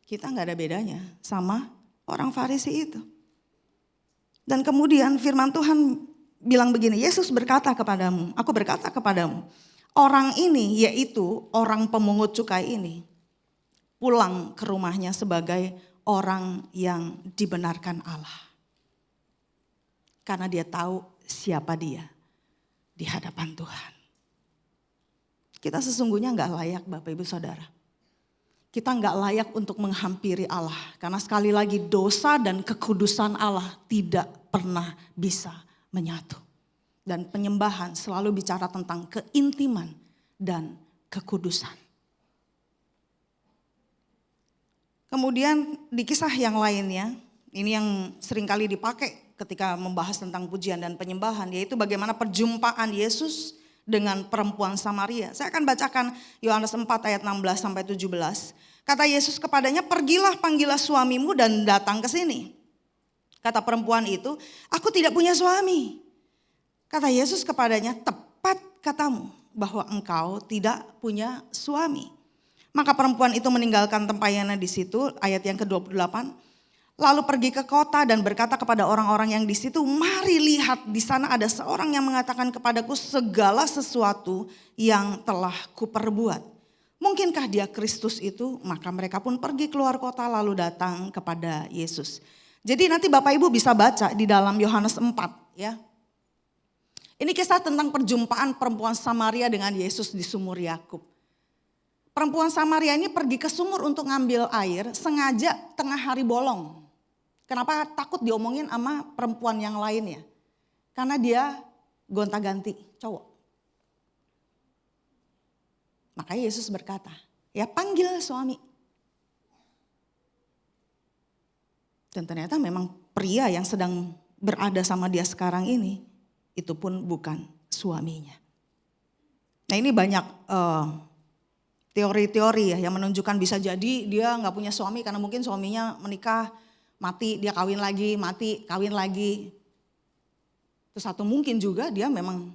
Kita gak ada bedanya sama orang Farisi itu. Dan kemudian firman Tuhan bilang begini, Yesus berkata kepadamu, aku berkata kepadamu, orang ini yaitu orang pemungut cukai ini pulang ke rumahnya sebagai orang yang dibenarkan Allah. Karena dia tahu siapa dia di hadapan Tuhan. Kita sesungguhnya gak layak Bapak Ibu Saudara. Kita gak layak untuk menghampiri Allah. Karena sekali lagi dosa dan kekudusan Allah tidak pernah bisa menyatu. Dan penyembahan selalu bicara tentang keintiman dan kekudusan. Kemudian di kisah yang lainnya, ini yang seringkali dipakai ketika membahas tentang pujian dan penyembahan, yaitu bagaimana perjumpaan Yesus dengan perempuan Samaria. Saya akan bacakan Yohanes 4 ayat 16 sampai 17. Kata Yesus kepadanya, pergilah panggillah suamimu dan datang ke sini. Kata perempuan itu, aku tidak punya suami. Kata Yesus kepadanya, tepat katamu bahwa engkau tidak punya suami. Maka perempuan itu meninggalkan tempayannya di situ, ayat yang ke-28. Lalu pergi ke kota dan berkata kepada orang-orang yang di situ, mari lihat di sana ada seorang yang mengatakan kepadaku segala sesuatu yang telah kuperbuat. Mungkinkah dia Kristus itu? Maka mereka pun pergi keluar kota lalu datang kepada Yesus. Jadi nanti Bapak Ibu bisa baca di dalam Yohanes 4 ya. Ini kisah tentang perjumpaan perempuan Samaria dengan Yesus di sumur Yakub. Perempuan Samaria ini pergi ke sumur untuk ngambil air sengaja tengah hari bolong. Kenapa takut diomongin sama perempuan yang lainnya? Karena dia gonta-ganti cowok. Makanya Yesus berkata, ya panggil suami. Dan ternyata memang pria yang sedang berada sama dia sekarang ini, itu pun bukan suaminya. Nah ini banyak teori-teori ya yang menunjukkan bisa jadi dia gak punya suami karena mungkin suaminya menikah, mati, dia kawin lagi, mati, kawin lagi. Terus satu mungkin juga dia memang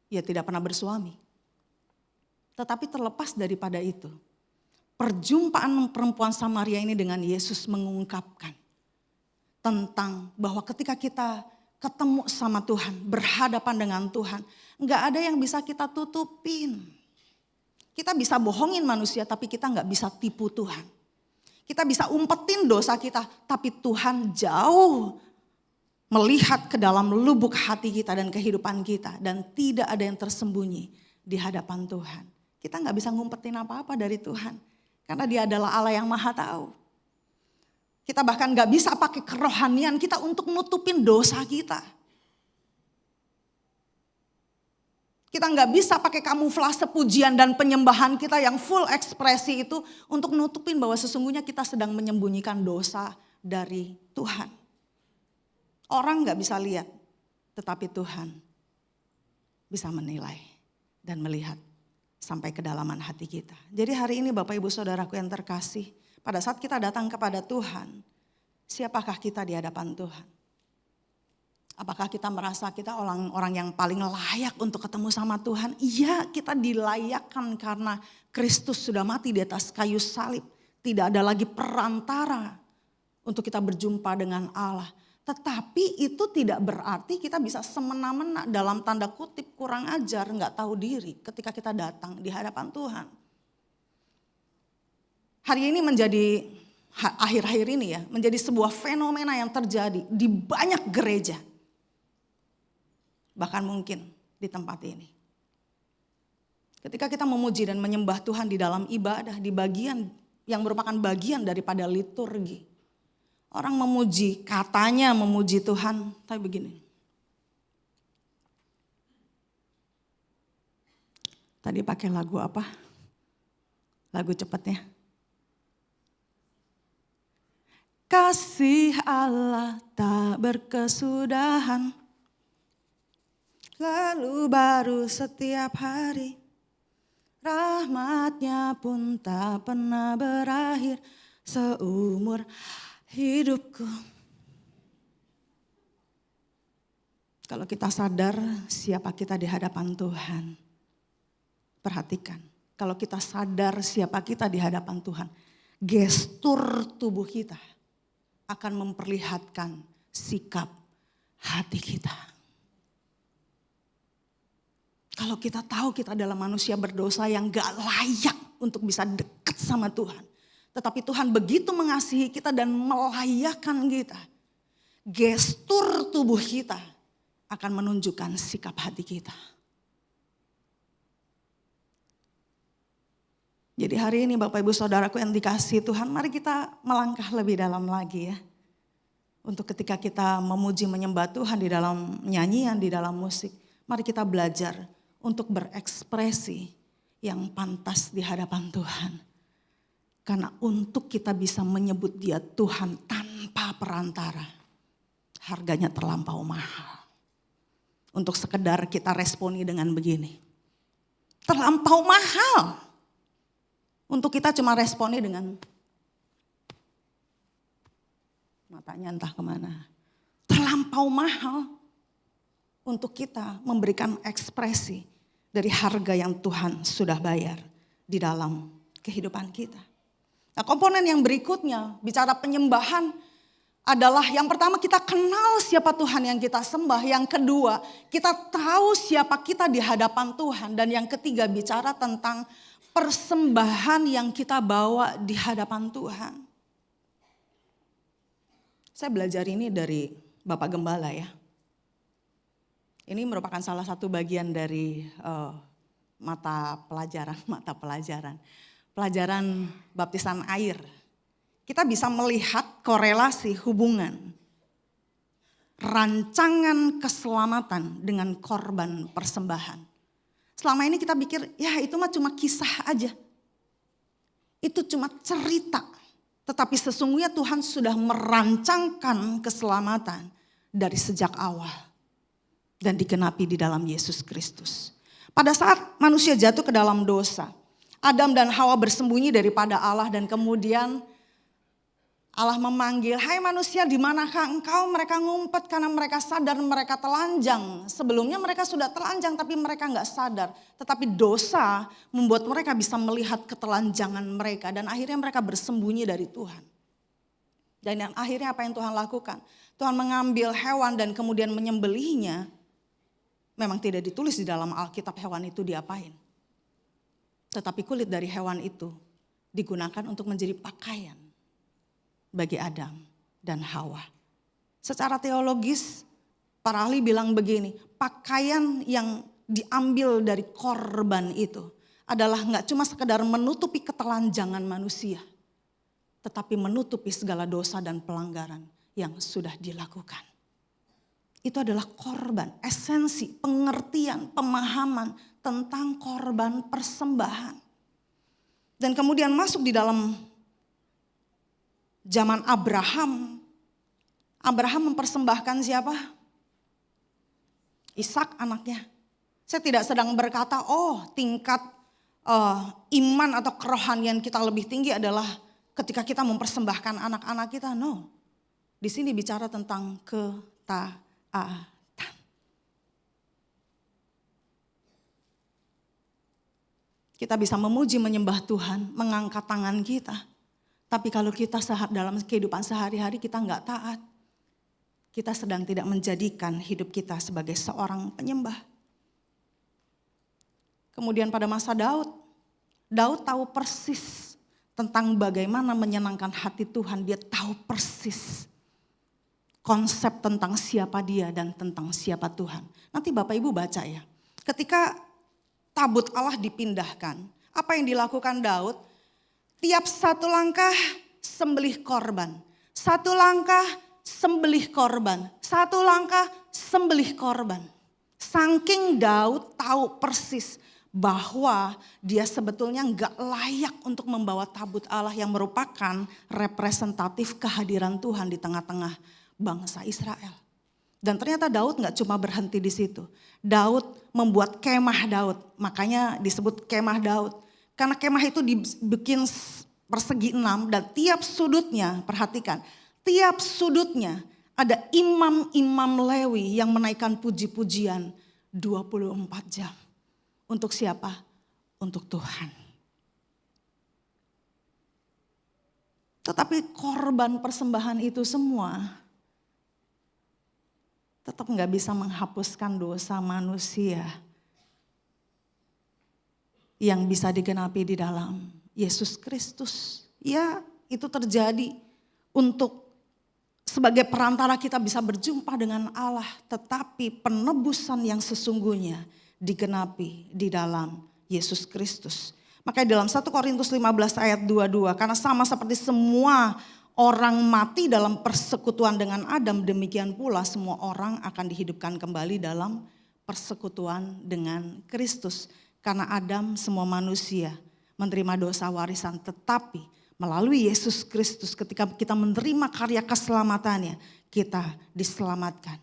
ya tidak pernah bersuami. Tetapi terlepas daripada itu, perjumpaan perempuan Samaria ini dengan Yesus mengungkapkan tentang bahwa ketika kita ketemu sama Tuhan, berhadapan dengan Tuhan, gak ada yang bisa kita tutupin. Kita bisa bohongin manusia tapi kita gak bisa tipu Tuhan. Kita bisa umpetin dosa kita tapi Tuhan jauh melihat ke dalam lubuk hati kita dan kehidupan kita. Dan tidak ada yang tersembunyi di hadapan Tuhan. Kita gak bisa ngumpetin apa-apa dari Tuhan. Karena dia adalah Allah yang maha tahu. Kita bahkan gak bisa pakai kerohanian kita untuk nutupin dosa kita. Kita gak bisa pakai kamuflase pujian dan penyembahan kita yang full ekspresi itu untuk nutupin bahwa sesungguhnya kita sedang menyembunyikan dosa dari Tuhan. Orang gak bisa lihat, tetapi Tuhan bisa menilai dan melihat sampai kedalaman hati kita. Jadi hari ini Bapak Ibu Saudaraku yang terkasih, pada saat kita datang kepada Tuhan, siapakah kita di hadapan Tuhan? Apakah kita merasa kita orang yang paling layak untuk ketemu sama Tuhan? Iya, kita dilayakkan karena Kristus sudah mati di atas kayu salib. Tidak ada lagi perantara untuk kita berjumpa dengan Allah. Tetapi itu tidak berarti kita bisa semena-mena dalam tanda kutip kurang ajar, gak tahu diri ketika kita datang di hadapan Tuhan. Hari ini menjadi, akhir-akhir ini ya, menjadi sebuah fenomena yang terjadi di banyak gereja. Bahkan mungkin di tempat ini. Ketika kita memuji dan menyembah Tuhan di dalam ibadah, di bagian yang merupakan bagian daripada liturgi. Orang memuji, katanya memuji Tuhan, tapi begini. Tadi pakai lagu apa? Lagu cepatnya. Kasih Allah tak berkesudahan. lalu baru setiap hari. Rahmatnya pun tak pernah berakhir seumur hidupku. Kalau kita sadar siapa kita di hadapan Tuhan, perhatikan. Kalau kita sadar siapa kita di hadapan Tuhan, gestur tubuh kita akan memperlihatkan sikap hati kita. Kalau kita tahu kita adalah manusia berdosa yang gak layak untuk bisa dekat sama Tuhan. Tetapi Tuhan begitu mengasihi kita dan melayakkan kita. Gestur tubuh kita akan menunjukkan sikap hati kita. Jadi hari ini Bapak Ibu Saudaraku yang dikasihi Tuhan, mari kita melangkah lebih dalam lagi ya. Untuk ketika kita memuji menyembah Tuhan di dalam nyanyian, di dalam musik, mari kita belajar untuk berekspresi yang pantas di hadapan Tuhan. Karena untuk kita bisa menyebut Dia Tuhan tanpa perantara, harganya terlampau mahal. Untuk sekedar kita responi dengan begini, terlampau mahal. Untuk kita cuma responi dengan matanya entah kemana. Terlampau mahal untuk kita memberikan ekspresi dari harga yang Tuhan sudah bayar di dalam kehidupan kita. Nah, komponen yang berikutnya bicara penyembahan adalah yang pertama kita kenal siapa Tuhan yang kita sembah. Yang kedua kita tahu siapa kita di hadapan Tuhan. Dan yang ketiga bicara tentang persembahan yang kita bawa di hadapan Tuhan. Saya belajar ini dari Bapak Gembala ya. Ini merupakan salah satu bagian dari mata pelajaran. Pelajaran baptisan air. Kita bisa melihat korelasi hubungan rancangan keselamatan dengan korban persembahan. Selama ini kita pikir ya itu mah cuma kisah aja. Itu cuma cerita. Tetapi sesungguhnya Tuhan sudah merancangkan keselamatan dari sejak awal. Dan digenapi di dalam Yesus Kristus. Pada saat manusia jatuh ke dalam dosa, Adam dan Hawa bersembunyi daripada Allah dan kemudian Allah memanggil, hai manusia di manakah engkau? Mereka ngumpet karena mereka sadar mereka telanjang. Sebelumnya mereka sudah telanjang tapi mereka gak sadar. Tetapi dosa membuat mereka bisa melihat ketelanjangan mereka. Dan akhirnya mereka bersembunyi dari Tuhan. Dan akhirnya apa yang Tuhan lakukan? Tuhan mengambil hewan dan kemudian menyembelihnya. Memang tidak ditulis di dalam Alkitab hewan itu diapain. Tetapi kulit dari hewan itu digunakan untuk menjadi pakaian bagi Adam dan Hawa. Secara teologis, para ahli bilang begini, pakaian yang diambil dari korban itu adalah gak cuma sekedar menutupi ketelanjangan manusia, tetapi menutupi segala dosa dan pelanggaran yang sudah dilakukan. Itu adalah korban, esensi, pengertian, pemahaman tentang korban persembahan. Dan kemudian masuk di dalam zaman Abraham. Abraham mempersembahkan siapa? Ishak anaknya. Saya tidak sedang berkata, oh tingkat iman atau kerohanian kita lebih tinggi adalah ketika kita mempersembahkan anak-anak kita. No, di sini bicara tentang ketaatan. Kita bisa memuji menyembah Tuhan, mengangkat tangan kita. Tapi kalau kita dalam kehidupan sehari-hari kita nggak taat, kita sedang tidak menjadikan hidup kita sebagai seorang penyembah. Kemudian pada masa Daud tahu persis tentang bagaimana menyenangkan hati Tuhan. Dia tahu persis konsep tentang siapa dia dan tentang siapa Tuhan. Nanti Bapak Ibu baca ya. Ketika tabut Allah dipindahkan, apa yang dilakukan Daud? Tiap satu langkah sembelih korban. Satu langkah sembelih korban. Satu langkah sembelih korban. Saking Daud tahu persis bahwa dia sebetulnya gak layak untuk membawa tabut Allah yang merupakan representatif kehadiran Tuhan di tengah-tengah bangsa Israel. Dan ternyata Daud gak cuma berhenti di situ. Daud membuat kemah Daud, makanya disebut kemah Daud. Karena kemah itu dibikin persegi 6 dan tiap sudutnya, perhatikan, tiap sudutnya ada imam-imam Lewi yang menaikkan puji-pujian 24 jam. Untuk siapa? Untuk Tuhan. Tetapi korban persembahan itu semua tetap gak bisa menghapuskan dosa manusia yang bisa digenapi di dalam Yesus Kristus. Ya, itu terjadi untuk sebagai perantara kita bisa berjumpa dengan Allah, tetapi penebusan yang sesungguhnya digenapi di dalam Yesus Kristus. Makanya dalam 1 Korintus 15 ayat 22, karena sama seperti semua orang mati dalam persekutuan dengan Adam, demikian pula semua orang akan dihidupkan kembali dalam persekutuan dengan Kristus. Karena Adam semua manusia menerima dosa warisan, tetapi melalui Yesus Kristus ketika kita menerima karya keselamatannya, kita diselamatkan.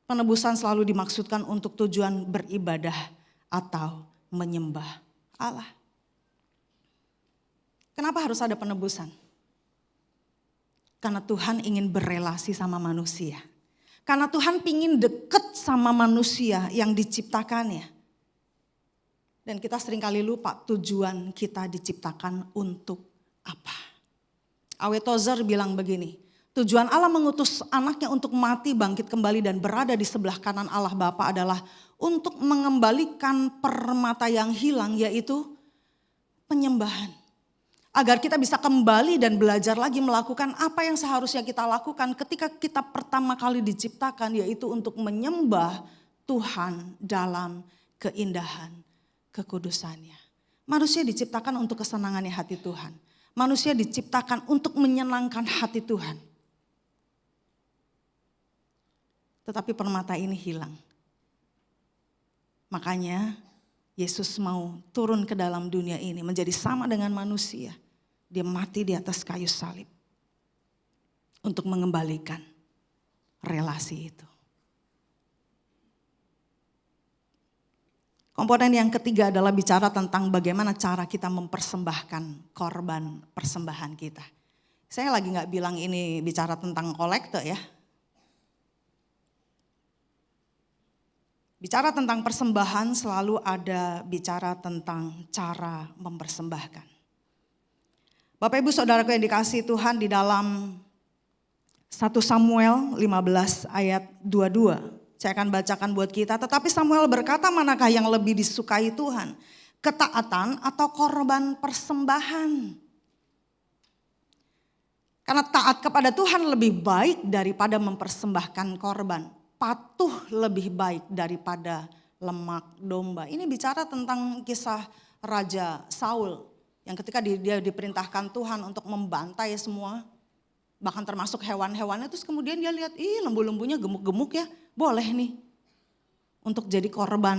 Penebusan selalu dimaksudkan untuk tujuan beribadah atau menyembah Allah. Kenapa harus ada penebusan? Karena Tuhan ingin berelasi sama manusia. Karena Tuhan ingin deket sama manusia yang diciptakannya. Dan kita seringkali lupa tujuan kita diciptakan untuk apa. A.W. Tozer bilang begini, tujuan Allah mengutus anaknya untuk mati, bangkit kembali dan berada di sebelah kanan Allah Bapa adalah untuk mengembalikan permata yang hilang, yaitu penyembahan. Agar kita bisa kembali dan belajar lagi melakukan apa yang seharusnya kita lakukan ketika kita pertama kali diciptakan, yaitu untuk menyembah Tuhan dalam keindahan kekudusannya. Manusia diciptakan untuk kesenangannya hati Tuhan. Manusia diciptakan untuk menyenangkan hati Tuhan. Tetapi permata ini hilang. Makanya Yesus mau turun ke dalam dunia ini menjadi sama dengan manusia. Dia mati di atas kayu salib untuk mengembalikan relasi itu. Komponen yang ketiga adalah bicara tentang bagaimana cara kita mempersembahkan korban persembahan kita. Saya lagi gak bilang ini bicara tentang kolekte ya. Bicara tentang persembahan selalu ada bicara tentang cara mempersembahkan. Bapak Ibu Saudaraku yang dikasihi Tuhan, di dalam 1 Samuel 15 ayat 22. Saya akan bacakan buat kita. Tetapi Samuel berkata, manakah yang lebih disukai Tuhan? Ketaatan atau korban persembahan? Karena taat kepada Tuhan lebih baik daripada mempersembahkan korban. Patuh lebih baik daripada lemak domba. Ini bicara tentang kisah Raja Saul. Yang ketika dia diperintahkan Tuhan untuk membantai semua. Bahkan termasuk hewan-hewannya. Terus kemudian dia lihat, lembu-lembunya gemuk-gemuk ya. Boleh nih. Untuk jadi korban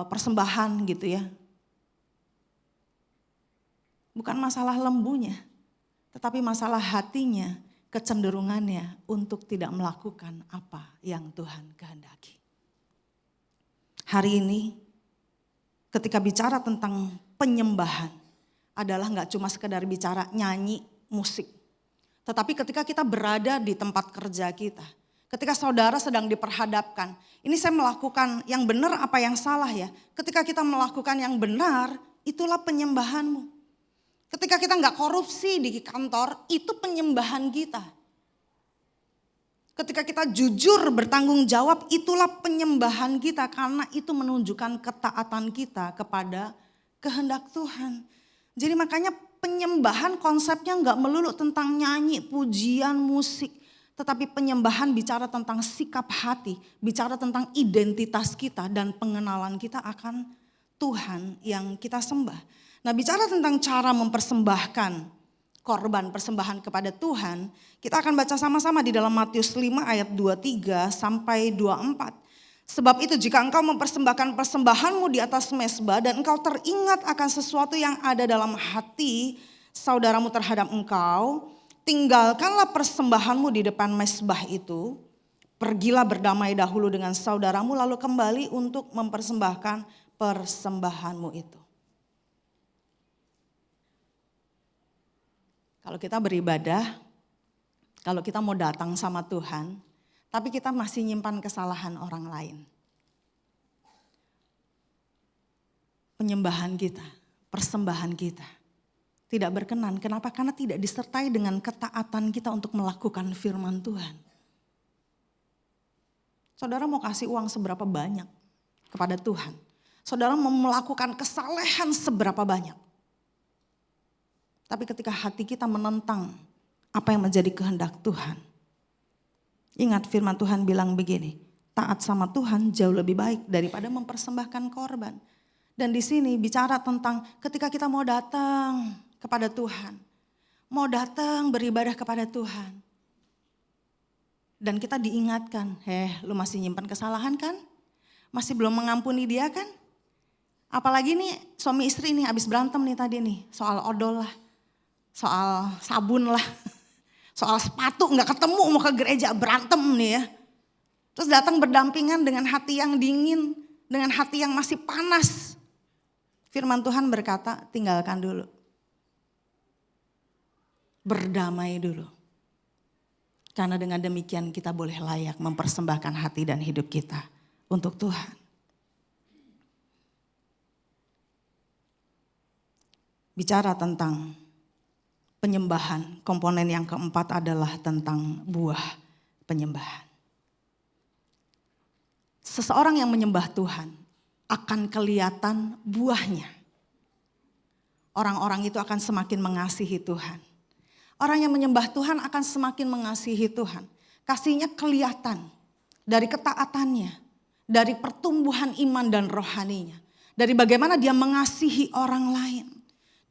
persembahan gitu ya. Bukan masalah lembunya. Tetapi masalah hatinya. Kecenderungannya untuk tidak melakukan apa yang Tuhan kehendaki. Hari ini ketika bicara tentang penyembahan adalah gak cuma sekedar bicara nyanyi musik. Tetapi ketika kita berada di tempat kerja kita, ketika saudara sedang diperhadapkan, ini saya melakukan yang benar apa yang salah ya. Ketika kita melakukan yang benar, itulah penyembahanmu. Ketika kita gak korupsi di kantor, itu penyembahan kita. Ketika kita jujur bertanggung jawab, itulah penyembahan kita. Karena itu menunjukkan ketaatan kita kepada kehendak Tuhan. Jadi makanya penyembahan konsepnya gak melulu tentang nyanyi, pujian, musik. Tetapi penyembahan bicara tentang sikap hati, bicara tentang identitas kita dan pengenalan kita akan Tuhan yang kita sembah. Nah, bicara tentang cara mempersembahkan korban persembahan kepada Tuhan, kita akan baca sama-sama di dalam Matius 5 ayat 23 sampai 24. Sebab itu jika engkau mempersembahkan persembahanmu di atas mezbah dan engkau teringat akan sesuatu yang ada dalam hati saudaramu terhadap engkau, tinggalkanlah persembahanmu di depan mezbah itu, Pergilah berdamai dahulu dengan saudaramu lalu kembali untuk mempersembahkan persembahanmu itu. Kalau kita beribadah, kalau kita mau datang sama Tuhan, tapi kita masih nyimpan kesalahan orang lain. Penyembahan kita, persembahan kita tidak berkenan. Kenapa? Karena tidak disertai dengan ketaatan kita untuk melakukan firman Tuhan. Saudara mau kasih uang seberapa banyak kepada Tuhan. Saudara mau melakukan kesalehan seberapa banyak. Tapi ketika hati kita menentang apa yang menjadi kehendak Tuhan. Ingat firman Tuhan bilang begini, taat sama Tuhan jauh lebih baik daripada mempersembahkan korban. Dan di sini bicara tentang ketika kita mau datang kepada Tuhan. Mau datang beribadah kepada Tuhan. Dan kita diingatkan, lu masih nyimpan kesalahan kan? Masih belum mengampuni dia kan? Apalagi nih suami istri nih habis berantem nih tadi nih. Soal odol lah, soal sabun lah, soal sepatu gak ketemu mau ke gereja berantem nih ya. Terus datang berdampingan dengan hati yang dingin, dengan hati yang masih panas. Firman Tuhan berkata tinggalkan dulu. Berdamai dulu. Karena dengan demikian kita boleh layak mempersembahkan hati dan hidup kita untuk Tuhan. Bicara tentang penyembahan, komponen yang keempat adalah tentang buah penyembahan. Seseorang yang menyembah Tuhan akan kelihatan buahnya. Orang-orang itu akan semakin mengasihi Tuhan. Orang yang menyembah Tuhan akan semakin mengasihi Tuhan. Kasihnya kelihatan dari ketaatannya, dari pertumbuhan iman dan rohaninya. Dari bagaimana dia mengasihi orang lain.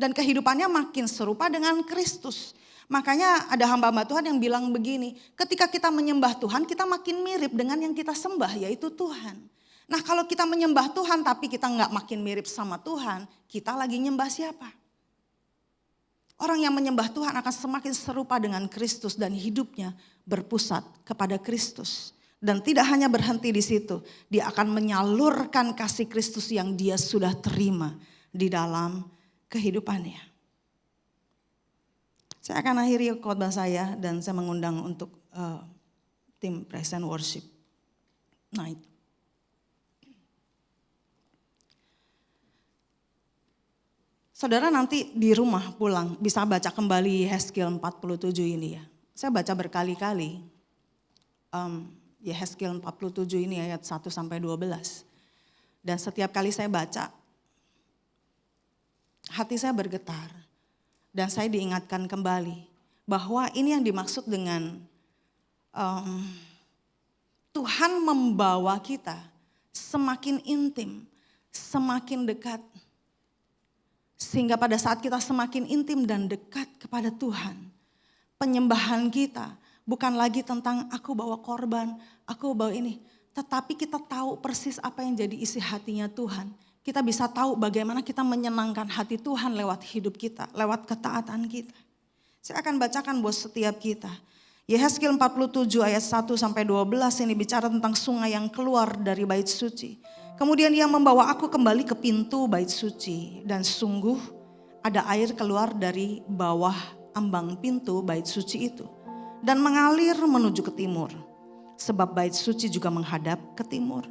Dan kehidupannya makin serupa dengan Kristus. Makanya ada hamba-hamba Tuhan yang bilang begini, ketika kita menyembah Tuhan kita makin mirip dengan yang kita sembah yaitu Tuhan. Nah kalau kita menyembah Tuhan tapi kita nggak makin mirip sama Tuhan, kita lagi nyembah siapa? Orang yang menyembah Tuhan akan semakin serupa dengan Kristus dan hidupnya berpusat kepada Kristus. Dan tidak hanya berhenti di situ, dia akan menyalurkan kasih Kristus yang dia sudah terima di dalam kehidupannya. Saya akan akhiri khotbah saya dan saya mengundang untuk tim praise and worship night. Saudara nanti di rumah pulang bisa baca kembali Yehezkiel 47 ini ya. Saya baca berkali-kali. Yehezkiel 47 ini ayat 1 sampai 12. Dan setiap kali saya baca, hati saya bergetar. Dan saya diingatkan kembali bahwa ini yang dimaksud dengan Tuhan membawa kita semakin intim, semakin dekat. Sehingga pada saat kita semakin intim dan dekat kepada Tuhan, penyembahan kita bukan lagi tentang aku bawa korban, aku bawa ini. Tetapi kita tahu persis apa yang jadi isi hatinya Tuhan. Kita bisa tahu bagaimana kita menyenangkan hati Tuhan lewat hidup kita, lewat ketaatan kita. Saya akan bacakan buat setiap kita. Yehezkiel 47 ayat 1 sampai 12 ini bicara tentang sungai yang keluar dari bait suci. Kemudian ia membawa aku kembali ke pintu bait suci dan sungguh ada air keluar dari bawah ambang pintu bait suci itu dan mengalir menuju ke timur sebab bait suci juga menghadap ke timur.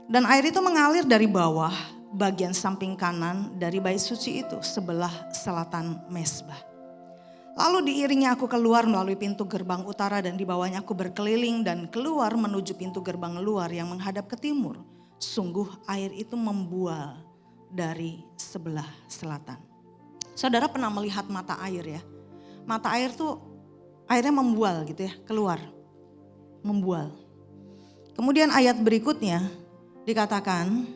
Dan air itu mengalir dari bawah bagian samping kanan dari bait suci itu sebelah selatan mezbah. Lalu diiringi aku keluar melalui pintu gerbang utara dan di bawahnya aku berkeliling dan keluar menuju pintu gerbang luar yang menghadap ke timur. Sungguh air itu membual dari sebelah selatan. Saudara pernah melihat mata air ya? Mata air tuh airnya membual gitu ya, keluar. Membual. Kemudian ayat berikutnya dikatakan,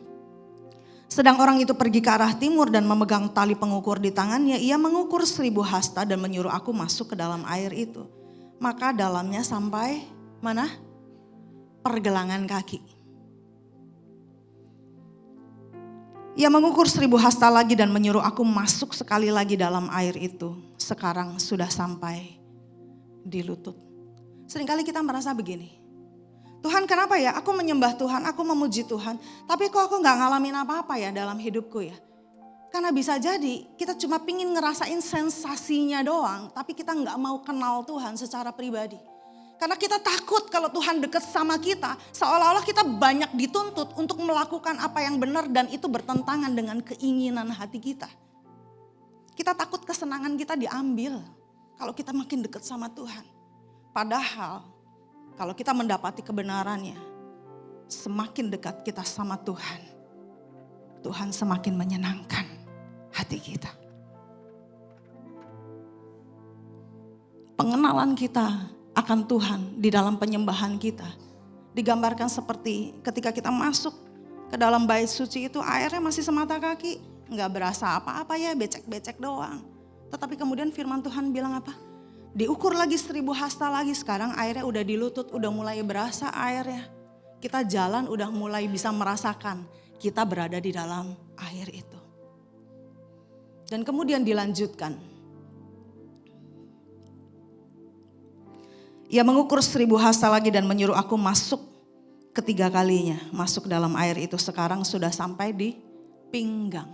sedang orang itu pergi ke arah timur dan memegang tali pengukur di tangannya, ia mengukur 1000 hasta dan menyuruh aku masuk ke dalam air itu. Maka dalamnya sampai mana? Pergelangan kaki. Ia mengukur 1000 hasta lagi dan menyuruh aku masuk sekali lagi dalam air itu. Sekarang sudah sampai di lutut. Seringkali kita merasa begini, Tuhan kenapa ya aku menyembah Tuhan, aku memuji Tuhan. Tapi kok aku gak ngalamin apa-apa ya dalam hidupku ya. Karena bisa jadi kita cuma pingin ngerasain sensasinya doang. Tapi kita gak mau kenal Tuhan secara pribadi. Karena kita takut kalau Tuhan dekat sama kita, seolah-olah kita banyak dituntut untuk melakukan apa yang benar dan itu bertentangan dengan keinginan hati kita. Kita takut kesenangan kita diambil kalau kita makin dekat sama Tuhan. Padahal kalau kita mendapati kebenarannya, semakin dekat kita sama Tuhan, Tuhan semakin menyenangkan hati kita. Pengenalan kita akan Tuhan di dalam penyembahan kita digambarkan seperti ketika kita masuk ke dalam bait suci itu airnya masih semata kaki, nggak berasa apa-apa ya, becek-becek doang. Tetapi kemudian firman Tuhan bilang apa? Diukur lagi 1000 hasta lagi, sekarang airnya udah di lutut, udah mulai berasa airnya. Kita jalan udah mulai bisa merasakan kita berada di dalam air itu. Dan kemudian dilanjutkan. Ia mengukur 1000 hasta lagi dan menyuruh aku masuk ketiga kalinya. Masuk dalam air itu, sekarang sudah sampai di pinggang.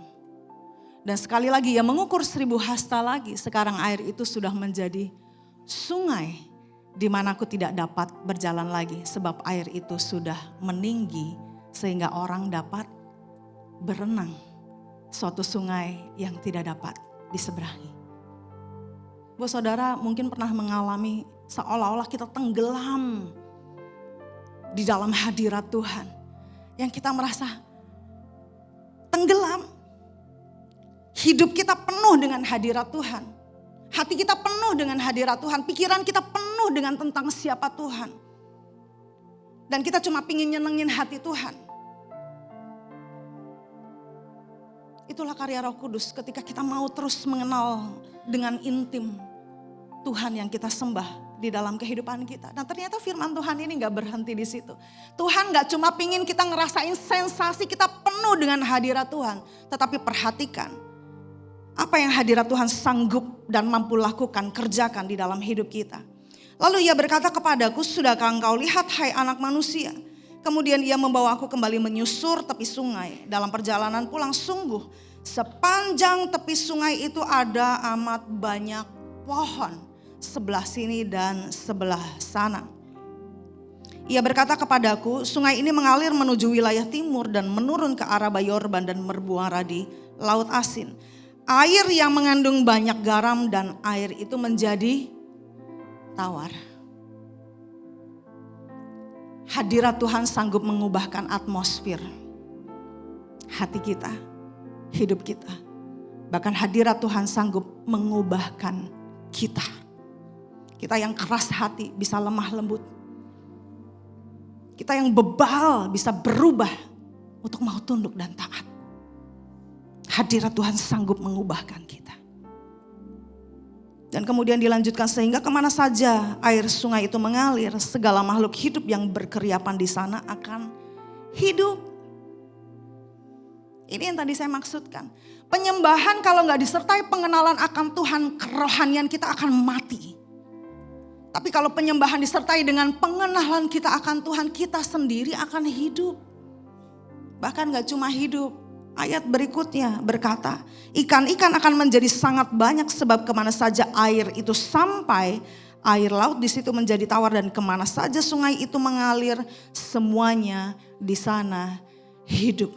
Dan sekali lagi ia mengukur 1000 hasta lagi. Sekarang air itu sudah menjadi sungai di mana aku tidak dapat berjalan lagi. Sebab air itu sudah meninggi sehingga orang dapat berenang. Suatu sungai yang tidak dapat diseberangi. Bu saudara mungkin pernah mengalami seolah-olah kita tenggelam di dalam hadirat Tuhan. Yang kita merasa tenggelam. Hidup kita penuh dengan hadirat Tuhan. Hati kita penuh dengan hadirat Tuhan. Pikiran kita penuh dengan tentang siapa Tuhan. Dan kita cuma pingin nyenengin hati Tuhan. Itulah karya Roh Kudus ketika kita mau terus mengenal dengan intim Tuhan yang kita sembah di dalam kehidupan kita. Dan ternyata firman Tuhan ini gak berhenti di situ. Tuhan gak cuma pingin kita ngerasain sensasi kita penuh dengan hadirat Tuhan. Tetapi perhatikan apa yang hadirat Tuhan sanggup dan mampu lakukan, kerjakan di dalam hidup kita. Lalu ia berkata kepadaku, sudahkah engkau lihat hai anak manusia? Kemudian ia membawa aku kembali menyusur tepi sungai. Dalam perjalanan pulang sungguh sepanjang tepi sungai itu ada amat banyak pohon. Sebelah sini dan sebelah sana. Ia berkata kepadaku, sungai ini mengalir menuju wilayah timur dan menurun ke arah Yordan dan bermuara di Laut Asin. Air yang mengandung banyak garam dan air itu menjadi tawar. Hadirat Tuhan sanggup mengubahkan atmosfer hati kita, hidup kita. Bahkan hadirat Tuhan sanggup mengubahkan kita. Kita yang keras hati bisa lemah lembut. Kita yang bebal bisa berubah untuk mau tunduk dan taat. Hadirat Tuhan sanggup mengubahkan kita. Dan kemudian dilanjutkan sehingga kemana saja air sungai itu mengalir, segala makhluk hidup yang berkeriapan di sana akan hidup. Ini yang tadi saya maksudkan. Penyembahan kalau gak disertai pengenalan akan Tuhan, kerohanian kita akan mati. Tapi kalau penyembahan disertai dengan pengenalan kita akan Tuhan, kita sendiri akan hidup. Bahkan gak cuma hidup. Ayat berikutnya berkata, ikan-ikan akan menjadi sangat banyak sebab kemana saja air itu sampai, air laut di situ menjadi tawar dan kemana saja sungai itu mengalir, semuanya di sana hidup.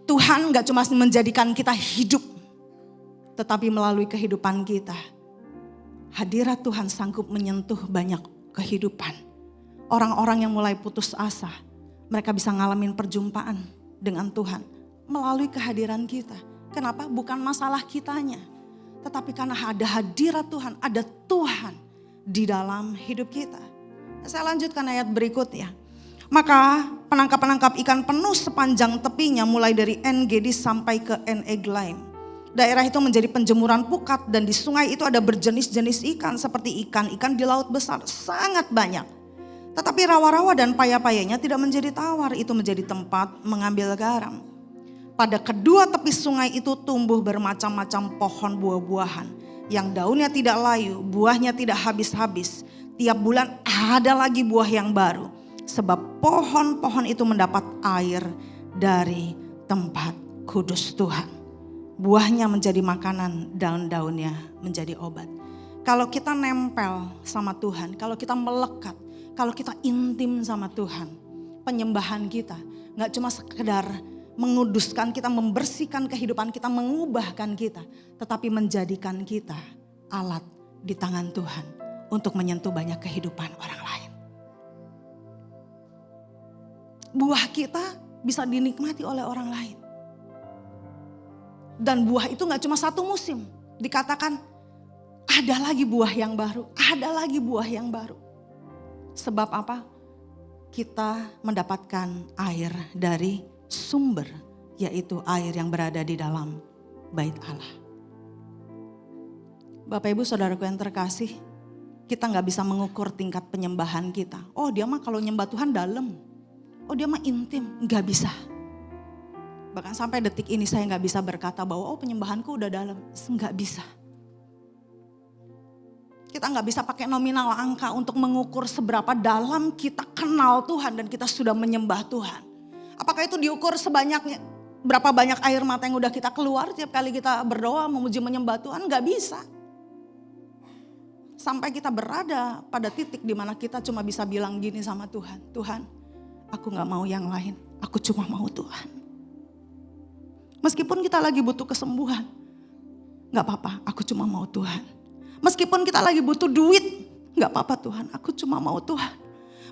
Tuhan gak cuma menjadikan kita hidup, tetapi melalui kehidupan kita, hadirat Tuhan sanggup menyentuh banyak kehidupan. Orang-orang yang mulai putus asa, mereka bisa ngalamin perjumpaan dengan Tuhan melalui kehadiran kita. Kenapa? Bukan masalah kitanya, tetapi karena ada hadirat Tuhan, ada Tuhan di dalam hidup kita. Saya lanjutkan ayat berikutnya. Maka penangkap-penangkap ikan penuh sepanjang tepinya mulai dari En-Gedi sampai ke En-Eglaim. Daerah itu menjadi penjemuran pukat dan di sungai itu ada berjenis-jenis ikan seperti ikan-ikan di laut besar, sangat banyak. Tetapi rawa-rawa dan paya-payanya tidak menjadi tawar, itu menjadi tempat mengambil garam. Pada kedua tepi sungai itu tumbuh bermacam-macam pohon buah-buahan yang daunnya tidak layu, buahnya tidak habis-habis. Tiap bulan ada lagi buah yang baru. Sebab pohon-pohon itu mendapat air dari tempat kudus Tuhan. Buahnya menjadi makanan, daun-daunnya menjadi obat. Kalau kita nempel sama Tuhan, kalau kita melekat, kalau kita intim sama Tuhan, penyembahan kita gak cuma sekedar menguduskan kita, membersihkan kehidupan kita, mengubahkan kita, tetapi menjadikan kita alat di tangan Tuhan untuk menyentuh banyak kehidupan orang lain. Buah kita bisa dinikmati oleh orang lain. Dan buah itu gak cuma satu musim. Dikatakan ada lagi buah yang baru, ada lagi buah yang baru. Sebab apa? Kita mendapatkan air dari sumber, yaitu air yang berada di dalam bait Allah. Bapak Ibu Saudaraku yang terkasih, kita gak bisa mengukur tingkat penyembahan kita. Oh dia mah kalau nyembah Tuhan dalam, oh dia mah intim, gak bisa. Bahkan sampai detik ini saya gak bisa berkata bahwa oh penyembahanku udah dalam, gak bisa. Kita gak bisa pakai nominal angka untuk mengukur seberapa dalam kita kenal Tuhan dan kita sudah menyembah Tuhan. Apakah itu diukur sebanyaknya, berapa banyak air mata yang udah kita keluar tiap kali kita berdoa memuji menyembah Tuhan? Gak bisa. Sampai kita berada pada titik dimana kita cuma bisa bilang gini sama Tuhan. Tuhan, aku gak mau yang lain, aku cuma mau Tuhan. Meskipun kita lagi butuh kesembuhan, gak apa-apa, aku cuma mau Tuhan. Meskipun kita lagi butuh duit, gak apa-apa Tuhan, aku cuma mau Tuhan.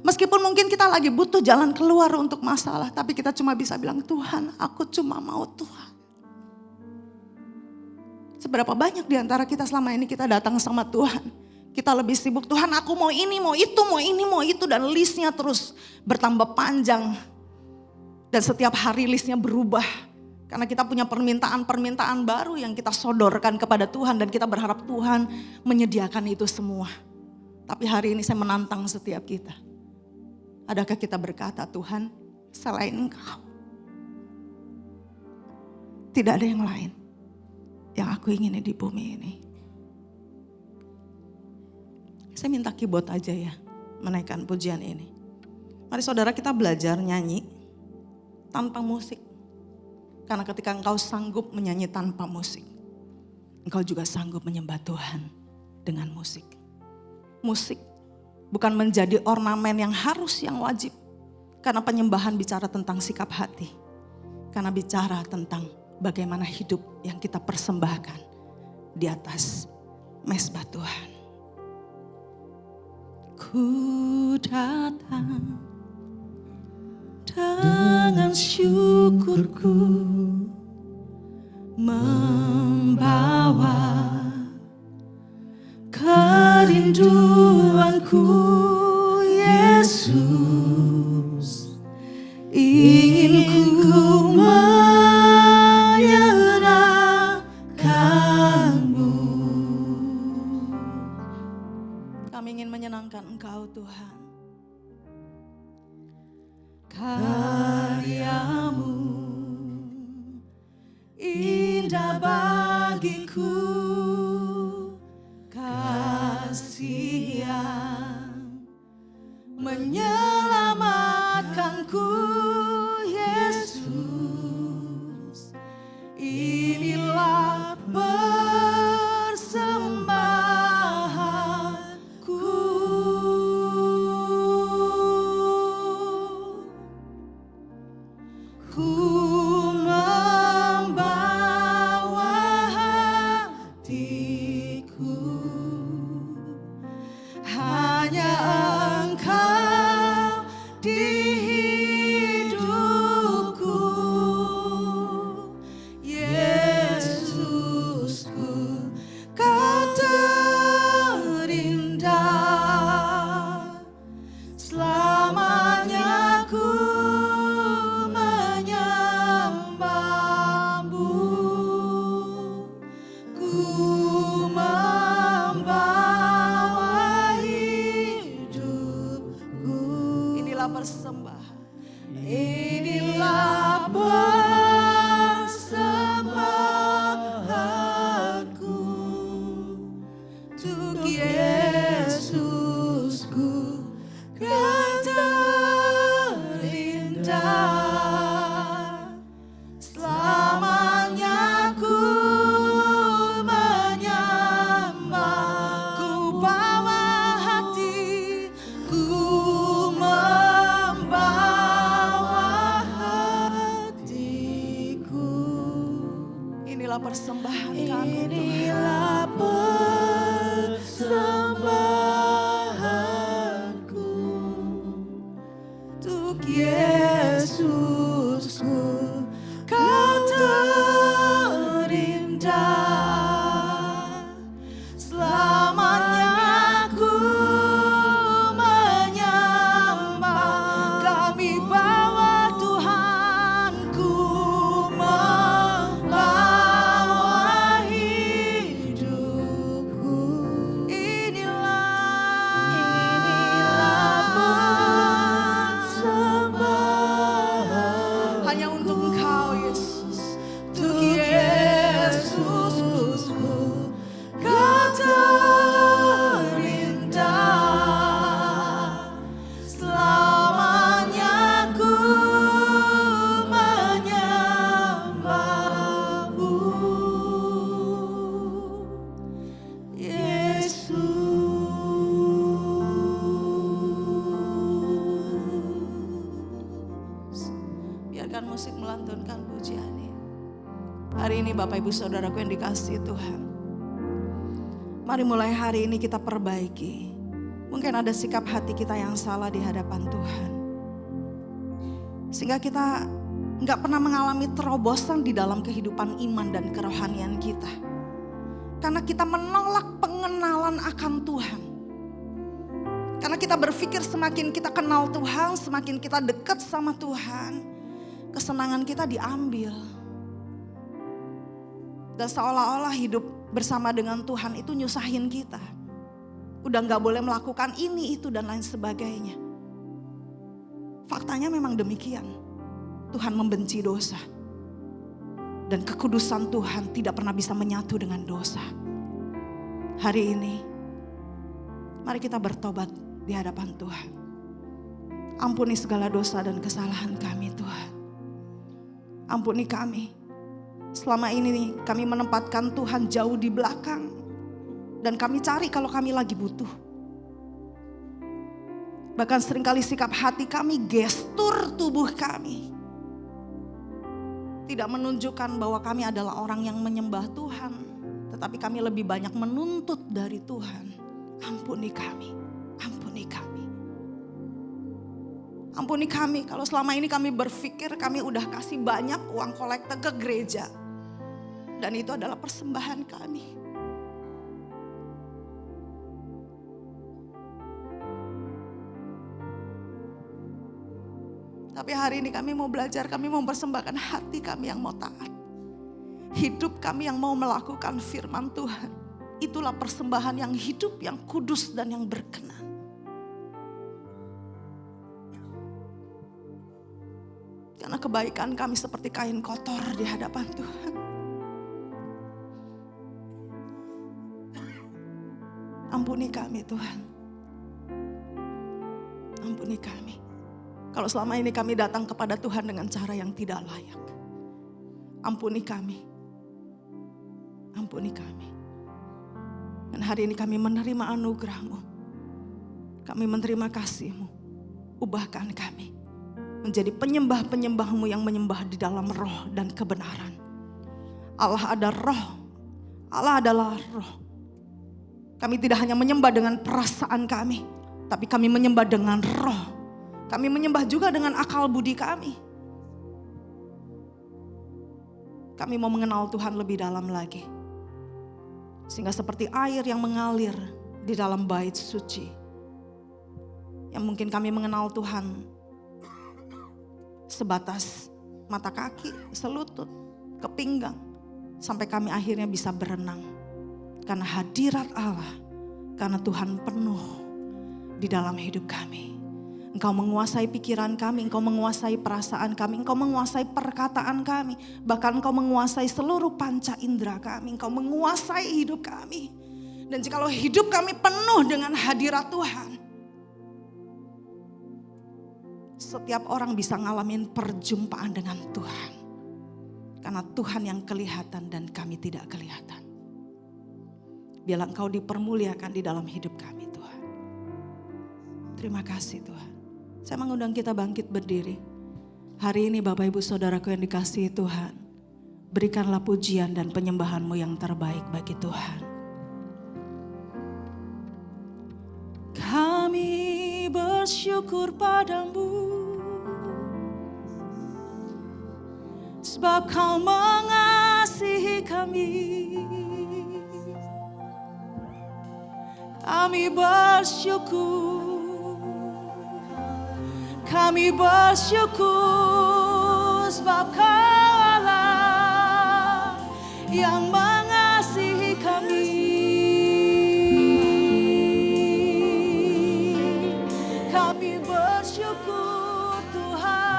Meskipun mungkin kita lagi butuh jalan keluar untuk masalah, tapi kita cuma bisa bilang Tuhan, aku cuma mau Tuhan. Seberapa banyak di antara kita selama ini kita datang sama Tuhan, kita lebih sibuk, Tuhan aku mau ini, mau itu, mau ini, mau itu, dan listnya terus bertambah panjang. Dan setiap hari listnya berubah. Karena kita punya permintaan-permintaan baru yang kita sodorkan kepada Tuhan dan kita berharap Tuhan menyediakan itu semua. Tapi hari ini saya menantang setiap kita. Adakah kita berkata, Tuhan selain Engkau tidak ada yang lain yang aku ingini di bumi ini. Saya minta keyboard aja ya menaikkan pujian ini. Mari saudara kita belajar nyanyi tanpa musik. Karena ketika engkau sanggup menyanyi tanpa musik, engkau juga sanggup menyembah Tuhan dengan musik. Musik bukan menjadi ornamen yang harus, yang wajib. Karena penyembahan bicara tentang sikap hati. Karena bicara tentang bagaimana hidup yang kita persembahkan di atas mezbah Tuhan. Ku datang dengan syukurku membawa kerinduanku, Yesus, ingin ku menyenangkanmu. Kami ingin menyenangkan Engkau Tuhan. Karyamu indah bagiku, kasih yang menyelamatkanku, Yesus, inilah persembahanku. Ku membawa hatiku, hanya Engkau di hidupku, Yesusku, Kau terindah. Selamanya ku menyembahmu, ku membawa hidupku. Inilah persembahan, inilah persembahanku untuk Yesusku. adalah persembahan kami Tuhan. Inilah persembahanku untuk Yesusku, Kau terindah. Selamanya aku menyembah, kami bawa Tuhanku, membawa hidupku. Inilah persembahan hanya untuk Engkau Yesus, untuk Yesusku, Kau terindah. Selamanya ku menyembahmu, Yesus. Biarkan musik melantunkan pujian ini. Hari ini Bapak Ibu Saudaraku yang dikasihi Tuhan, mari mulai hari ini kita perbaiki. Mungkin ada sikap hati kita yang salah di hadapan Tuhan, sehingga kita nggak pernah mengalami terobosan di dalam kehidupan iman dan kerohanian kita. Karena kita menolak pengenalan akan Tuhan. Karena kita berpikir semakin kita kenal Tuhan, semakin kita dekat sama Tuhan, kesenangan kita diambil. Dan seolah-olah hidup bersama dengan Tuhan itu nyusahin kita. Udah gak boleh melakukan ini, itu, dan lain sebagainya. Faktanya memang demikian. Tuhan membenci dosa. Dan kekudusan Tuhan tidak pernah bisa menyatu dengan dosa. Hari ini, mari kita bertobat di hadapan Tuhan. Ampuni segala dosa dan kesalahan kami Tuhan. Ampuni kami. Selama ini kami menempatkan Tuhan jauh di belakang. Dan kami cari kalau kami lagi butuh. Bahkan seringkali sikap hati kami, gestur tubuh kami tidak menunjukkan bahwa kami adalah orang yang menyembah Tuhan. Tetapi kami lebih banyak menuntut dari Tuhan. Ampuni kami, ampuni kami. Ampuni kami kalau selama ini kami berpikir kami udah kasih banyak uang kolekte ke gereja. Dan itu adalah persembahan kami. Tapi hari ini kami mau belajar, kami mau mempersembahkan hati kami yang mau taat. Hidup kami yang mau melakukan firman Tuhan. Itulah persembahan yang hidup, yang kudus dan yang berkenan. Karena kebaikan kami seperti kain kotor di hadapan Tuhan. Ampuni kami Tuhan. Ampuni kami. Kalau selama ini kami datang kepada Tuhan dengan cara yang tidak layak. Ampuni kami. Ampuni kami. Dan hari ini kami menerima anugerah-Mu. Kami menerima kasih-Mu. Ubahkan kami menjadi penyembah-penyembah-Mu yang menyembah di dalam roh dan kebenaran. Allah ada roh. Allah adalah roh. Kami tidak hanya menyembah dengan perasaan kami, tapi kami menyembah dengan roh. Kami menyembah juga dengan akal budi kami. Kami mau mengenal Tuhan lebih dalam lagi. Sehingga seperti air yang mengalir di dalam bait suci. Yang mungkin kami mengenal Tuhan sebatas mata kaki, selutut, ke pinggang. Sampai kami akhirnya bisa berenang. Karena hadirat Allah, karena Tuhan penuh di dalam hidup kami. Engkau menguasai pikiran kami, Engkau menguasai perasaan kami, Engkau menguasai perkataan kami. Bahkan Engkau menguasai seluruh panca indera kami, Engkau menguasai hidup kami. Dan jikalau hidup kami penuh dengan hadirat Tuhan, setiap orang bisa ngalamin perjumpaan dengan Tuhan. Karena Tuhan yang kelihatan dan kami tidak kelihatan. Biarlah Engkau dipermuliakan di dalam hidup kami Tuhan. Terima kasih Tuhan. Saya mengundang kita bangkit berdiri. Hari ini Bapak Ibu Saudaraku yang dikasihi Tuhan. Berikanlah pujian dan penyembahan-Mu yang terbaik bagi Tuhan. Kami bersyukur padamu, sebab Kau mengasihi kami. Kami bersyukur sebab Kau Allah yang mengasihi kami. Kami bersyukur Tuhan,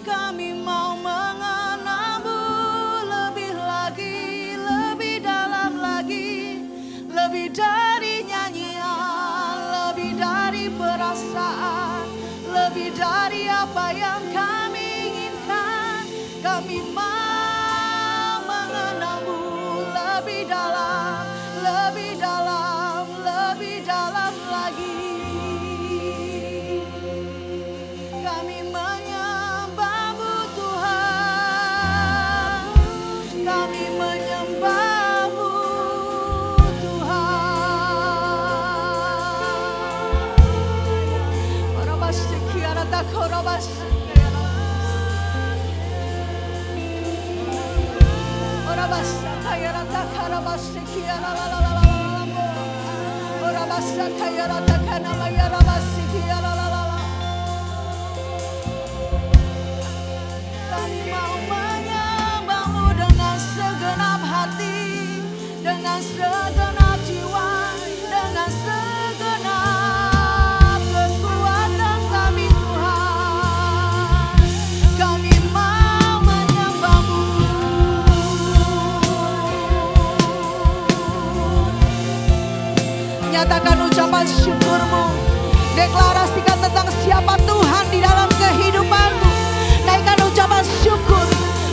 kami mau mengenal-Mu lebih lagi, lebih dalam lagi, lebih dari nyanyian, lebih dari perasaan, lebih dari apa yang kami inginkan. Kami mau mengenal-Mu lebih dalam, lebih dalam, lebih dalam lagi. Kami menyembah-Mu Tuhan, kami menyembah-Mu Tuhan. Orabasekiara takorabasekiara, orabasakayara takarabasekiara lalalala, orabasakayara takanamayara basekiara lalalala. Kami mau menyembah-Mu dengan segenap hati, dengan segenap jiwa, dengan segenap kekuatan kami Tuhan. Kami mau menyembah-Mu. Nyatakan ucapan syukur-Mu. Deklarasikan tentang siapa Tuhan di dalam kehidupanmu. Naikkan ucapan syukur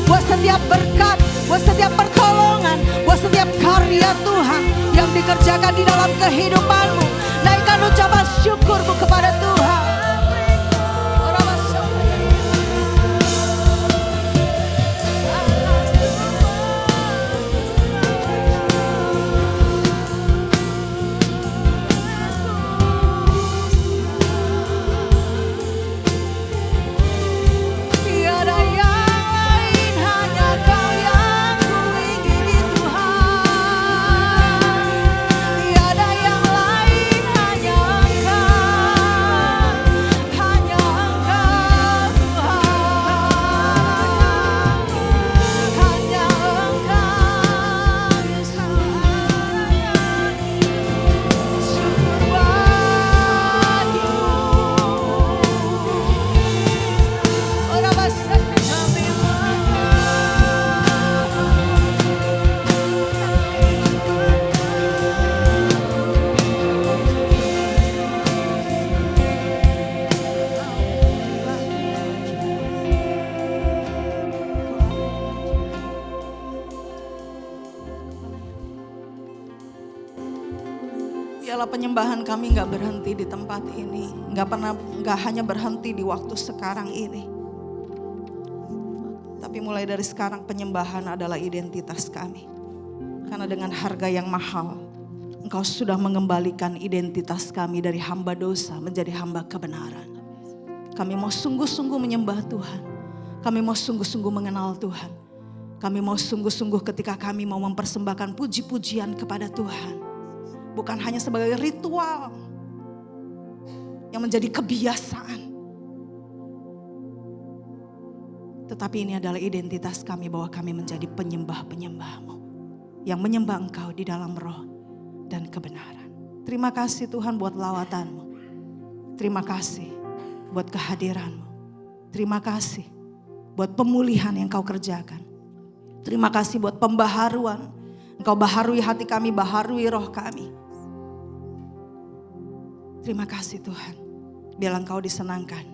buat setiap berkat, buat setiap pertolongan, buat setiap karya Tuhan yang dikerjakan di dalam kehidupanmu. Naikkan ucapan syukurmu kepada Tuhan. Tiada yang lain, hanya Kau yang kuingini Tuhan. Tiada yang lain, hanya Engkau Biarlah penyembahan kami gak berhenti di tempat ini. Gak hanya berhenti di waktu sekarang ini. Tapi mulai dari sekarang penyembahan adalah identitas kami. Karena dengan harga yang mahal, Engkau sudah mengembalikan identitas kami dari hamba dosa menjadi hamba kebenaran. Kami mau sungguh-sungguh menyembah Tuhan. Kami mau sungguh-sungguh mengenal Tuhan. Kami mau sungguh-sungguh ketika kami mau mempersembahkan puji-pujian kepada Tuhan. Bukan hanya sebagai ritual yang menjadi kebiasaan. Tetapi ini adalah identitas kami bahwa kami menjadi penyembah-penyembah-Mu. Yang menyembah Engkau di dalam roh dan kebenaran. Terima kasih Tuhan buat lawatan-Mu. Terima kasih buat kehadiran-Mu. Terima kasih buat pemulihan yang Kau kerjakan. Terima kasih buat pembaharuan. Engkau baharui hati kami, baharui roh kami. Terima kasih Tuhan. Biarlah Engkau disenangkan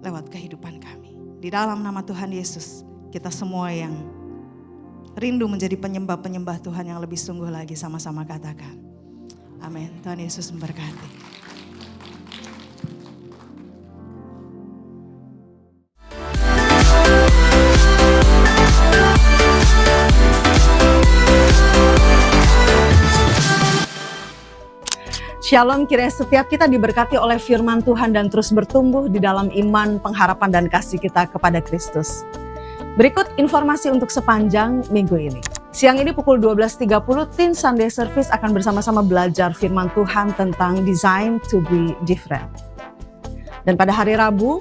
lewat kehidupan kami. Di dalam nama Tuhan Yesus, kita semua yang rindu menjadi penyembah-penyembah Tuhan yang lebih sungguh lagi, sama-sama katakan. Amin. Tuhan Yesus memberkati. Shalom, kiranya setiap kita diberkati oleh firman Tuhan dan terus bertumbuh di dalam iman, pengharapan, dan kasih kita kepada Kristus. Berikut informasi untuk sepanjang minggu ini. Siang ini pukul 12.30, Teen Sunday Service akan bersama-sama belajar firman Tuhan tentang Design to be Different. Dan pada hari Rabu,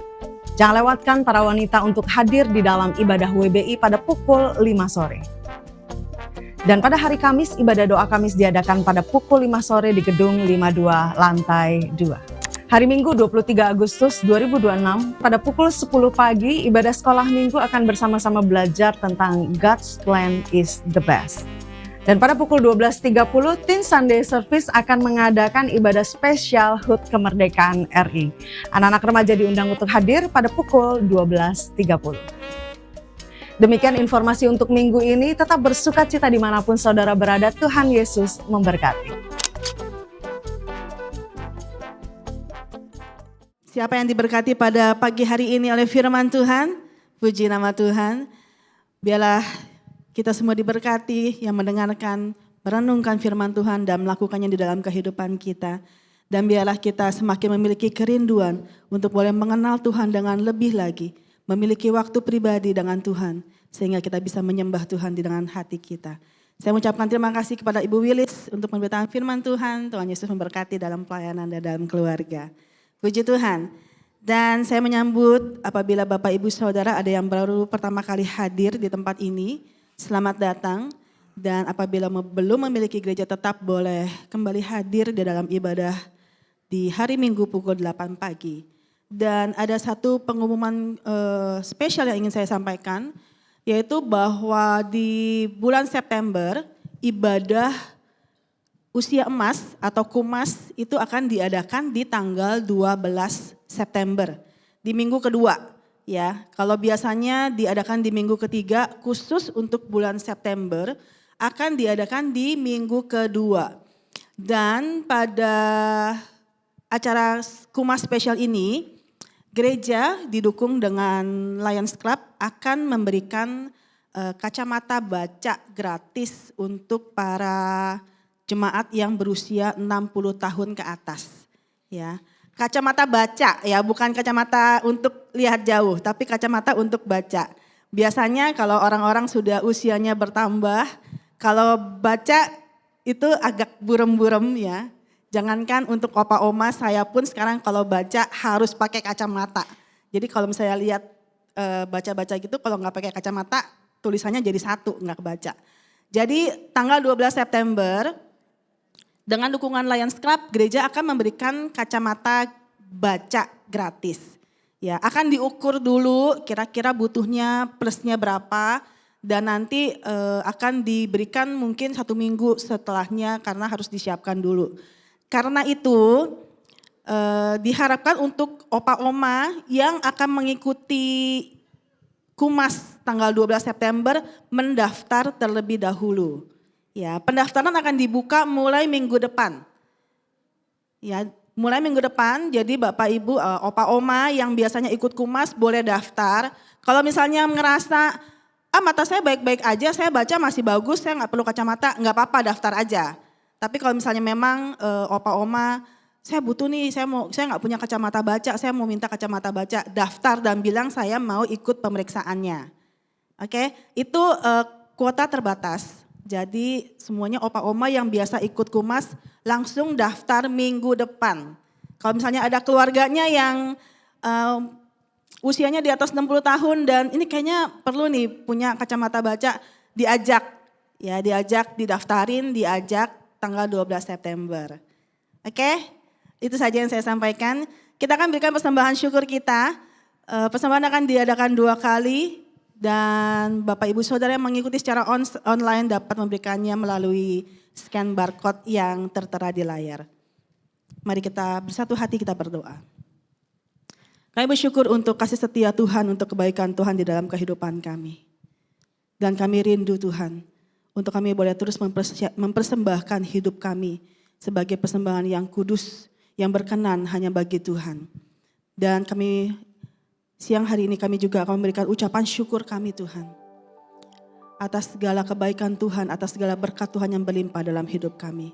jangan lewatkan para wanita untuk hadir di dalam ibadah WBI pada pukul 5 sore. Dan pada hari Kamis, ibadah doa Kamis diadakan pada pukul 5 sore di gedung 52 lantai 2. Hari Minggu 23 Agustus 2026 pada pukul 10 pagi, ibadah sekolah minggu akan bersama-sama belajar tentang God's Plan is the Best. Dan pada pukul 12.30, Teen Sunday Service akan mengadakan ibadah spesial HUT Kemerdekaan RI. Anak-anak remaja diundang untuk hadir pada pukul 12.30. Demikian informasi untuk minggu ini, tetap bersuka cita dimanapun saudara berada, Tuhan Yesus memberkati. Siapa yang diberkati pada pagi hari ini oleh firman Tuhan? Puji nama Tuhan. Biarlah kita semua diberkati yang mendengarkan, merenungkan firman Tuhan dan melakukannya di dalam kehidupan kita. Dan biarlah kita semakin memiliki kerinduan untuk boleh mengenal Tuhan dengan lebih lagi. Memiliki waktu pribadi dengan Tuhan, sehingga kita bisa menyembah Tuhan dengan hati kita. Saya mengucapkan terima kasih kepada Ibu Willis untuk memberitakan firman Tuhan. Tuhan Yesus memberkati dalam pelayanan dan dalam keluarga. Puji Tuhan. Dan saya menyambut apabila Bapak Ibu Saudara ada yang baru pertama kali hadir di tempat ini, selamat datang. Dan apabila belum memiliki gereja tetap, boleh kembali hadir di dalam ibadah di hari Minggu pukul 8 pagi. Dan ada satu pengumuman spesial yang ingin saya sampaikan, yaitu bahwa di bulan September ibadah usia emas atau kumas itu akan diadakan di tanggal 12 September, di minggu kedua. Ya, kalau biasanya diadakan di minggu ketiga, khusus untuk bulan September akan diadakan di minggu kedua. Dan pada acara kumas spesial ini, gereja didukung dengan Lions Club akan memberikan kacamata baca gratis untuk para jemaat yang berusia 60 tahun ke atas. Ya, kacamata baca ya, bukan kacamata untuk lihat jauh, tapi kacamata untuk baca. Biasanya kalau orang-orang sudah usianya bertambah, kalau baca itu agak burem-burem ya. Jangankan untuk opa oma, saya pun sekarang kalau baca harus pakai kacamata. Jadi kalau misalnya lihat baca-baca gitu, kalau nggak pakai kacamata, tulisannya jadi satu, nggak kebaca. Jadi tanggal 12 September, dengan dukungan Lions Club, gereja akan memberikan kacamata baca gratis. Ya, akan diukur dulu kira-kira butuhnya plusnya berapa, dan nanti akan diberikan mungkin 1 minggu setelahnya karena harus disiapkan dulu. Karena itu diharapkan untuk opa oma yang akan mengikuti kumas tanggal 12 September mendaftar terlebih dahulu. Ya, pendaftaran akan dibuka mulai minggu depan. Ya, mulai minggu depan, jadi Bapak Ibu opa oma yang biasanya ikut kumas boleh daftar. Kalau misalnya ngerasa, mata saya baik-baik aja, saya baca masih bagus, saya nggak perlu kacamata, nggak apa-apa daftar aja. Tapi kalau misalnya memang opa oma, saya butuh nih, saya nggak punya kacamata baca, saya mau minta kacamata baca, daftar dan bilang saya mau ikut pemeriksaannya. Oke, itu kuota terbatas. Jadi semuanya opa oma yang biasa ikut kumas langsung daftar minggu depan. Kalau misalnya ada keluarganya yang usianya di atas 60 tahun dan ini kayaknya perlu nih punya kacamata baca, diajak didaftarin, diajak tanggal 12 September. Oke, itu saja yang saya sampaikan. Kita akan berikan persembahan syukur kita. Persembahan akan diadakan 2 kali dan Bapak Ibu Saudara yang mengikuti secara online dapat memberikannya melalui scan barcode yang tertera di layar. Mari kita bersatu hati kita berdoa. Kami bersyukur untuk kasih setia Tuhan, untuk kebaikan Tuhan di dalam kehidupan kami. Dan kami rindu Tuhan, untuk kami boleh terus mempersembahkan hidup kami sebagai persembahan yang kudus, yang berkenan hanya bagi Tuhan. Dan kami siang hari ini kami juga akan memberikan ucapan syukur kami Tuhan. Atas segala kebaikan Tuhan, atas segala berkat Tuhan yang berlimpah dalam hidup kami.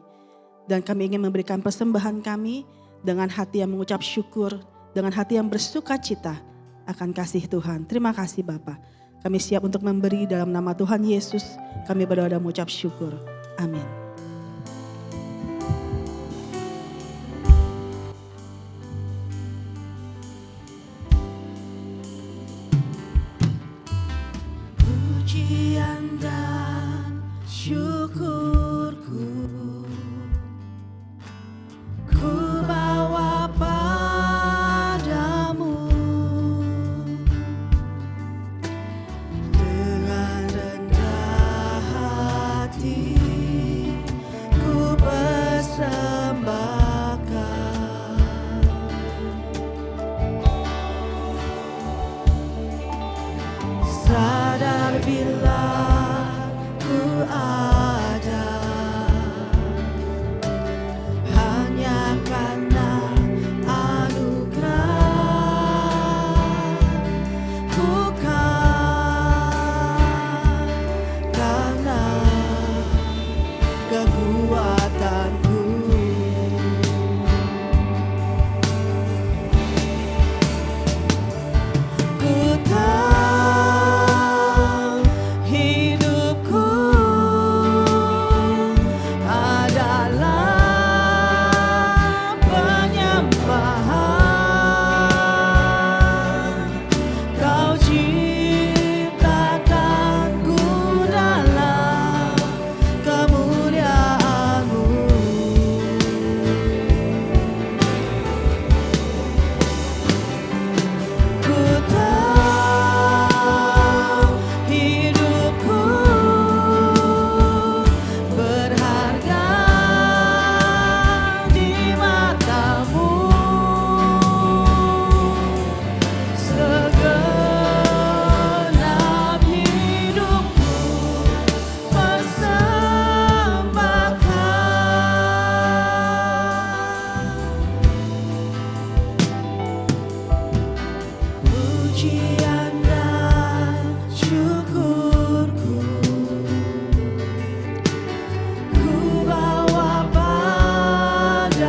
Dan kami ingin memberikan persembahan kami dengan hati yang mengucap syukur, dengan hati yang bersuka cita akan kasih Tuhan. Terima kasih Bapa. Kami siap untuk memberi dalam nama Tuhan Yesus. Kami berdoa dan mengucap syukur. Amin. Pujian dan syukurku ku bawa padamu dengan rendah hati, ku persembahkan sadar bila ku ada hanya karena anugerah, bukan karena kekuatanku. Ku tahu hidupku adalah penyembahan. Kau ciptakanku dalam kemuliaan-Mu. Ku tahu hidupku berharga di mata-Mu. Segenap hidupku persembahkan. Pujian dan syukurku ku bawa padamu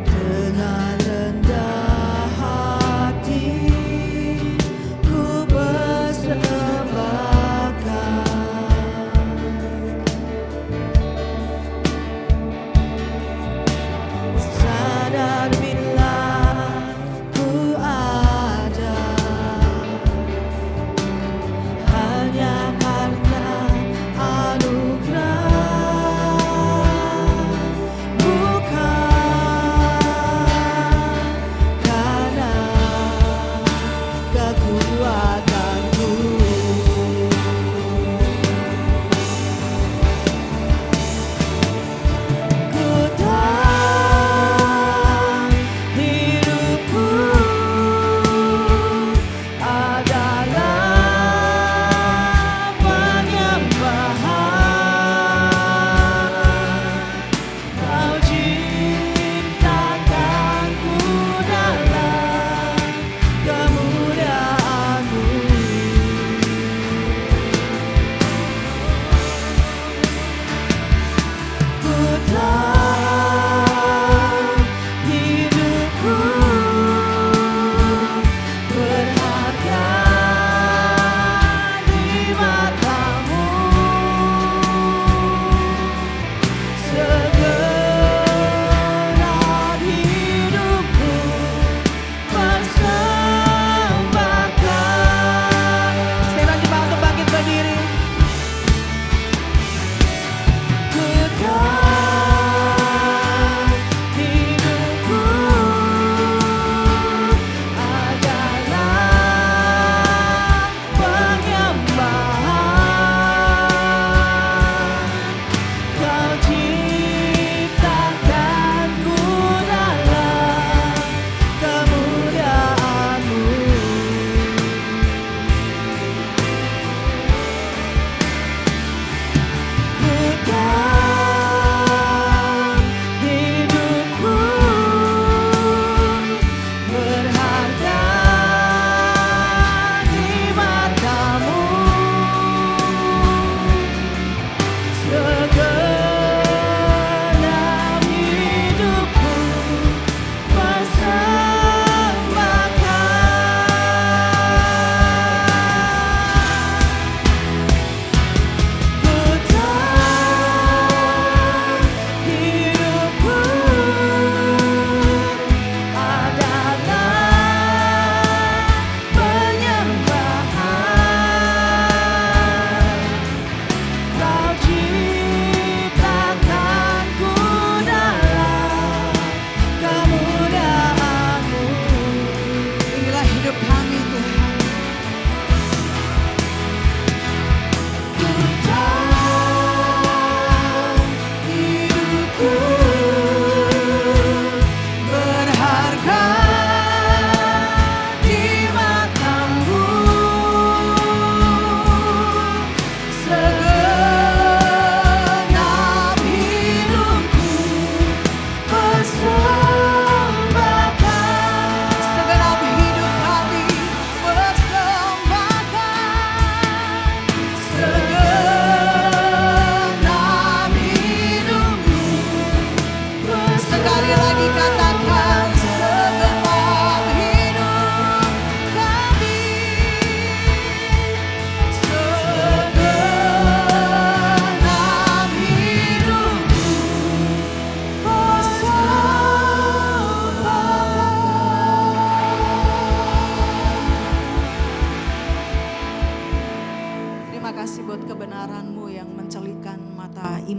dengan rendah hati, ku persembahkan sadar bila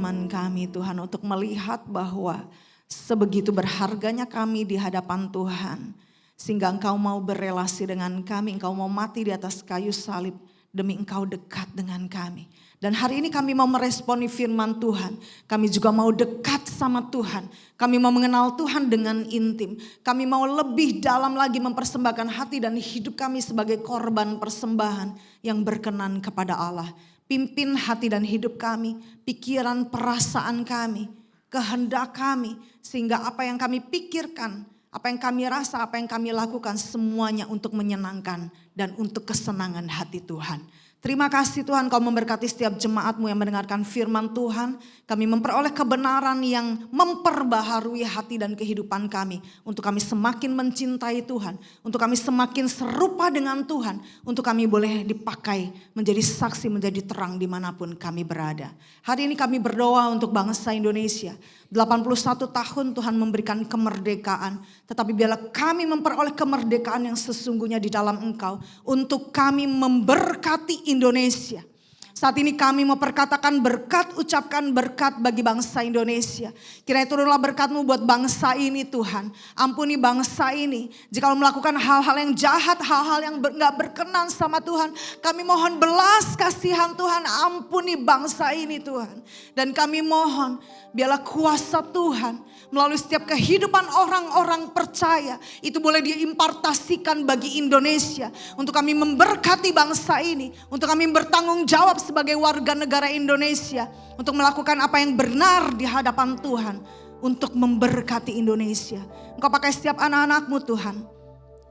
iman kami Tuhan untuk melihat bahwa sebegitu berharganya kami di hadapan Tuhan. Sehingga Engkau mau berelasi dengan kami, Engkau mau mati di atas kayu salib demi Engkau dekat dengan kami. Dan hari ini kami mau meresponi firman Tuhan. Kami juga mau dekat sama Tuhan. Kami mau mengenal Tuhan dengan intim. Kami mau lebih dalam lagi mempersembahkan hati dan hidup kami sebagai korban persembahan yang berkenan kepada Allah. Pimpin hati dan hidup kami, pikiran, perasaan kami, kehendak kami. Sehingga apa yang kami pikirkan, apa yang kami rasa, apa yang kami lakukan semuanya untuk menyenangkan dan untuk kesenangan hati Tuhan. Terima kasih Tuhan, Kau memberkati setiap jemaat-Mu yang mendengarkan firman Tuhan. Kami memperoleh kebenaran yang memperbaharui hati dan kehidupan kami. Untuk kami semakin mencintai Tuhan. Untuk kami semakin serupa dengan Tuhan. Untuk kami boleh dipakai menjadi saksi, menjadi terang dimanapun kami berada. Hari ini kami berdoa untuk bangsa Indonesia. 81 tahun Tuhan memberikan kemerdekaan. Tetapi biarlah kami memperoleh kemerdekaan yang sesungguhnya di dalam Engkau. Untuk kami memberkati Indonesia. Saat ini kami mau perkatakan berkat, ucapkan berkat bagi bangsa Indonesia. Kiranya turunlah berkat-Mu buat bangsa ini Tuhan. Ampuni bangsa ini. Jika melakukan hal-hal yang jahat, hal-hal yang gak berkenan sama Tuhan. Kami mohon belas kasihan Tuhan, ampuni bangsa ini Tuhan. Dan kami mohon biarlah kuasa Tuhan melalui setiap kehidupan orang-orang percaya. Itu boleh diimpartasikan bagi Indonesia. Untuk kami memberkati bangsa ini. Untuk kami bertanggung jawab sebagai warga negara Indonesia. Untuk melakukan apa yang benar di hadapan Tuhan. Untuk memberkati Indonesia. Engkau pakai setiap anak-anak-Mu Tuhan.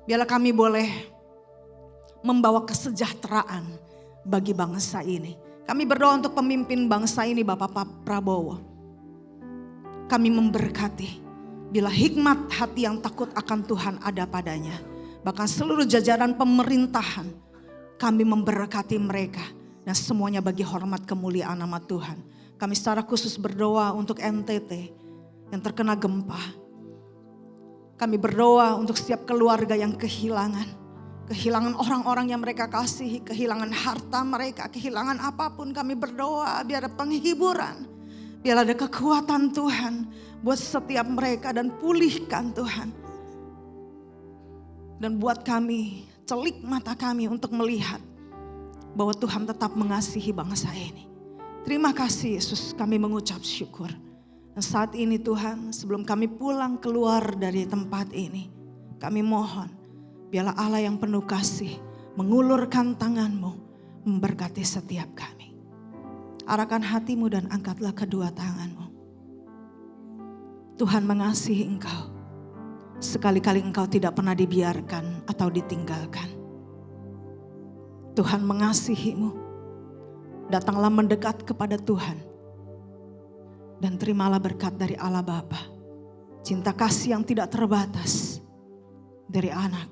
Biarlah kami boleh membawa kesejahteraan bagi bangsa ini. Kami berdoa untuk pemimpin bangsa ini Bapak Prabowo. Kami memberkati bila hikmat hati yang takut akan Tuhan ada padanya. Bahkan seluruh jajaran pemerintahan kami memberkati mereka. Dan semuanya bagi hormat kemuliaan nama Tuhan. Kami secara khusus berdoa untuk NTT yang terkena gempa. Kami berdoa untuk setiap keluarga yang kehilangan. Kehilangan orang-orang yang mereka kasihi. Kehilangan harta mereka, kehilangan apapun. Kami berdoa biar ada penghiburan. Biar ada kekuatan Tuhan buat setiap mereka dan pulihkan Tuhan. Dan buat kami, celik mata kami untuk melihat bahwa Tuhan tetap mengasihi bangsa ini. Terima kasih Yesus, kami mengucap syukur. Dan saat ini Tuhan, sebelum kami pulang keluar dari tempat ini, kami mohon biarlah Allah yang penuh kasih mengulurkan tangan-Mu memberkati setiap kami. Arahkan hatimu dan angkatlah kedua tanganmu. Tuhan mengasihi engkau. Sekali-kali engkau tidak pernah dibiarkan atau ditinggalkan. Tuhan mengasihimu. Datanglah mendekat kepada Tuhan. Dan terimalah berkat dari Allah Bapa. Cinta kasih yang tidak terbatas. Dari anak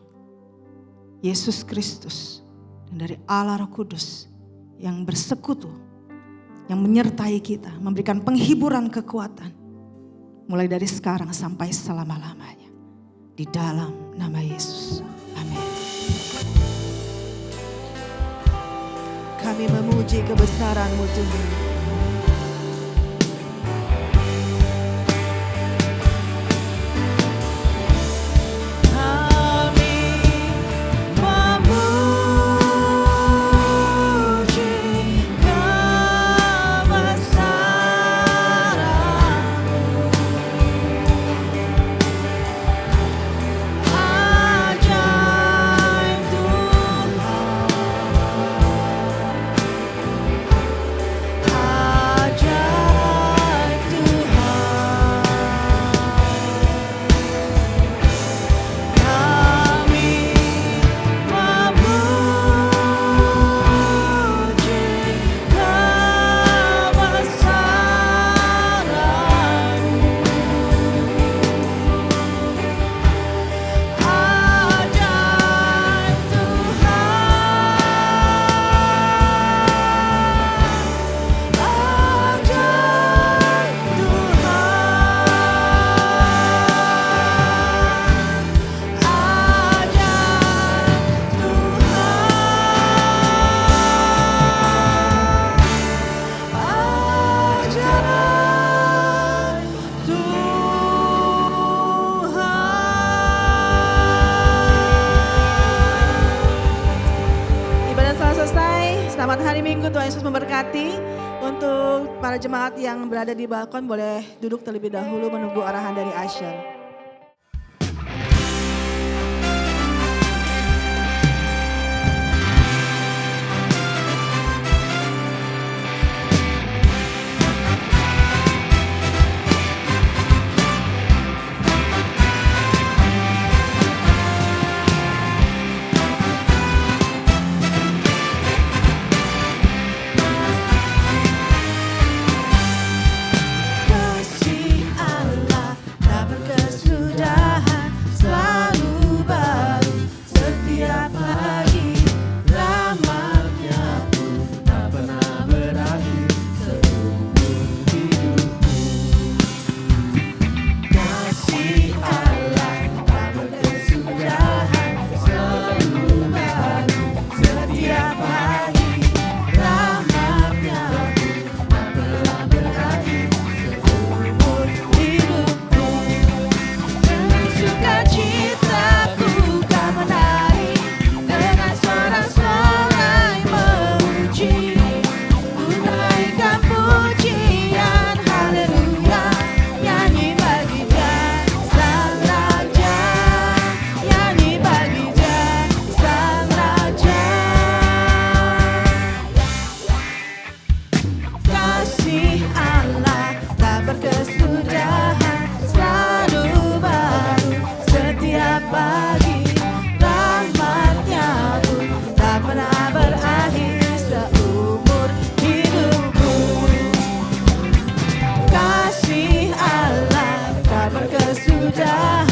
Yesus Kristus. Dan dari Allah Roh Kudus yang bersekutu. Yang menyertai kita, memberikan penghiburan kekuatan. Mulai dari sekarang sampai selama-lamanya. Di dalam nama Yesus. Amin. Kami memuji kebesaran-Mu Tuhan. Ajaib Tuhan. memberkati. Untuk para jemaat yang berada di balkon boleh duduk terlebih dahulu menunggu arahan dari Asher. Kasih Allah tak berkesudahan, selalu baru setiap pagi. Rahmat-Nya pun tak pernah berakhir seumur hidupku. Kasih Allah tak berkesudahan, selalu baru setiap pagi. Rahmat-Nya pun tak pernah berakhir seumur hidupku. Dengan sukacitaku kan menari, dengan sorak-sorai memuji. Ku naikkan pujian haleluya, nyanyi bagi Dia Sang Raja, nyanyi bagi Dia Sang Raja. Kasih Allah tak berkesudahan, selalu baru setiap pagi. Rahmat-Nya pun tak pernah berakhir seumur hidupku. Kasih Allah tak berkesudahan,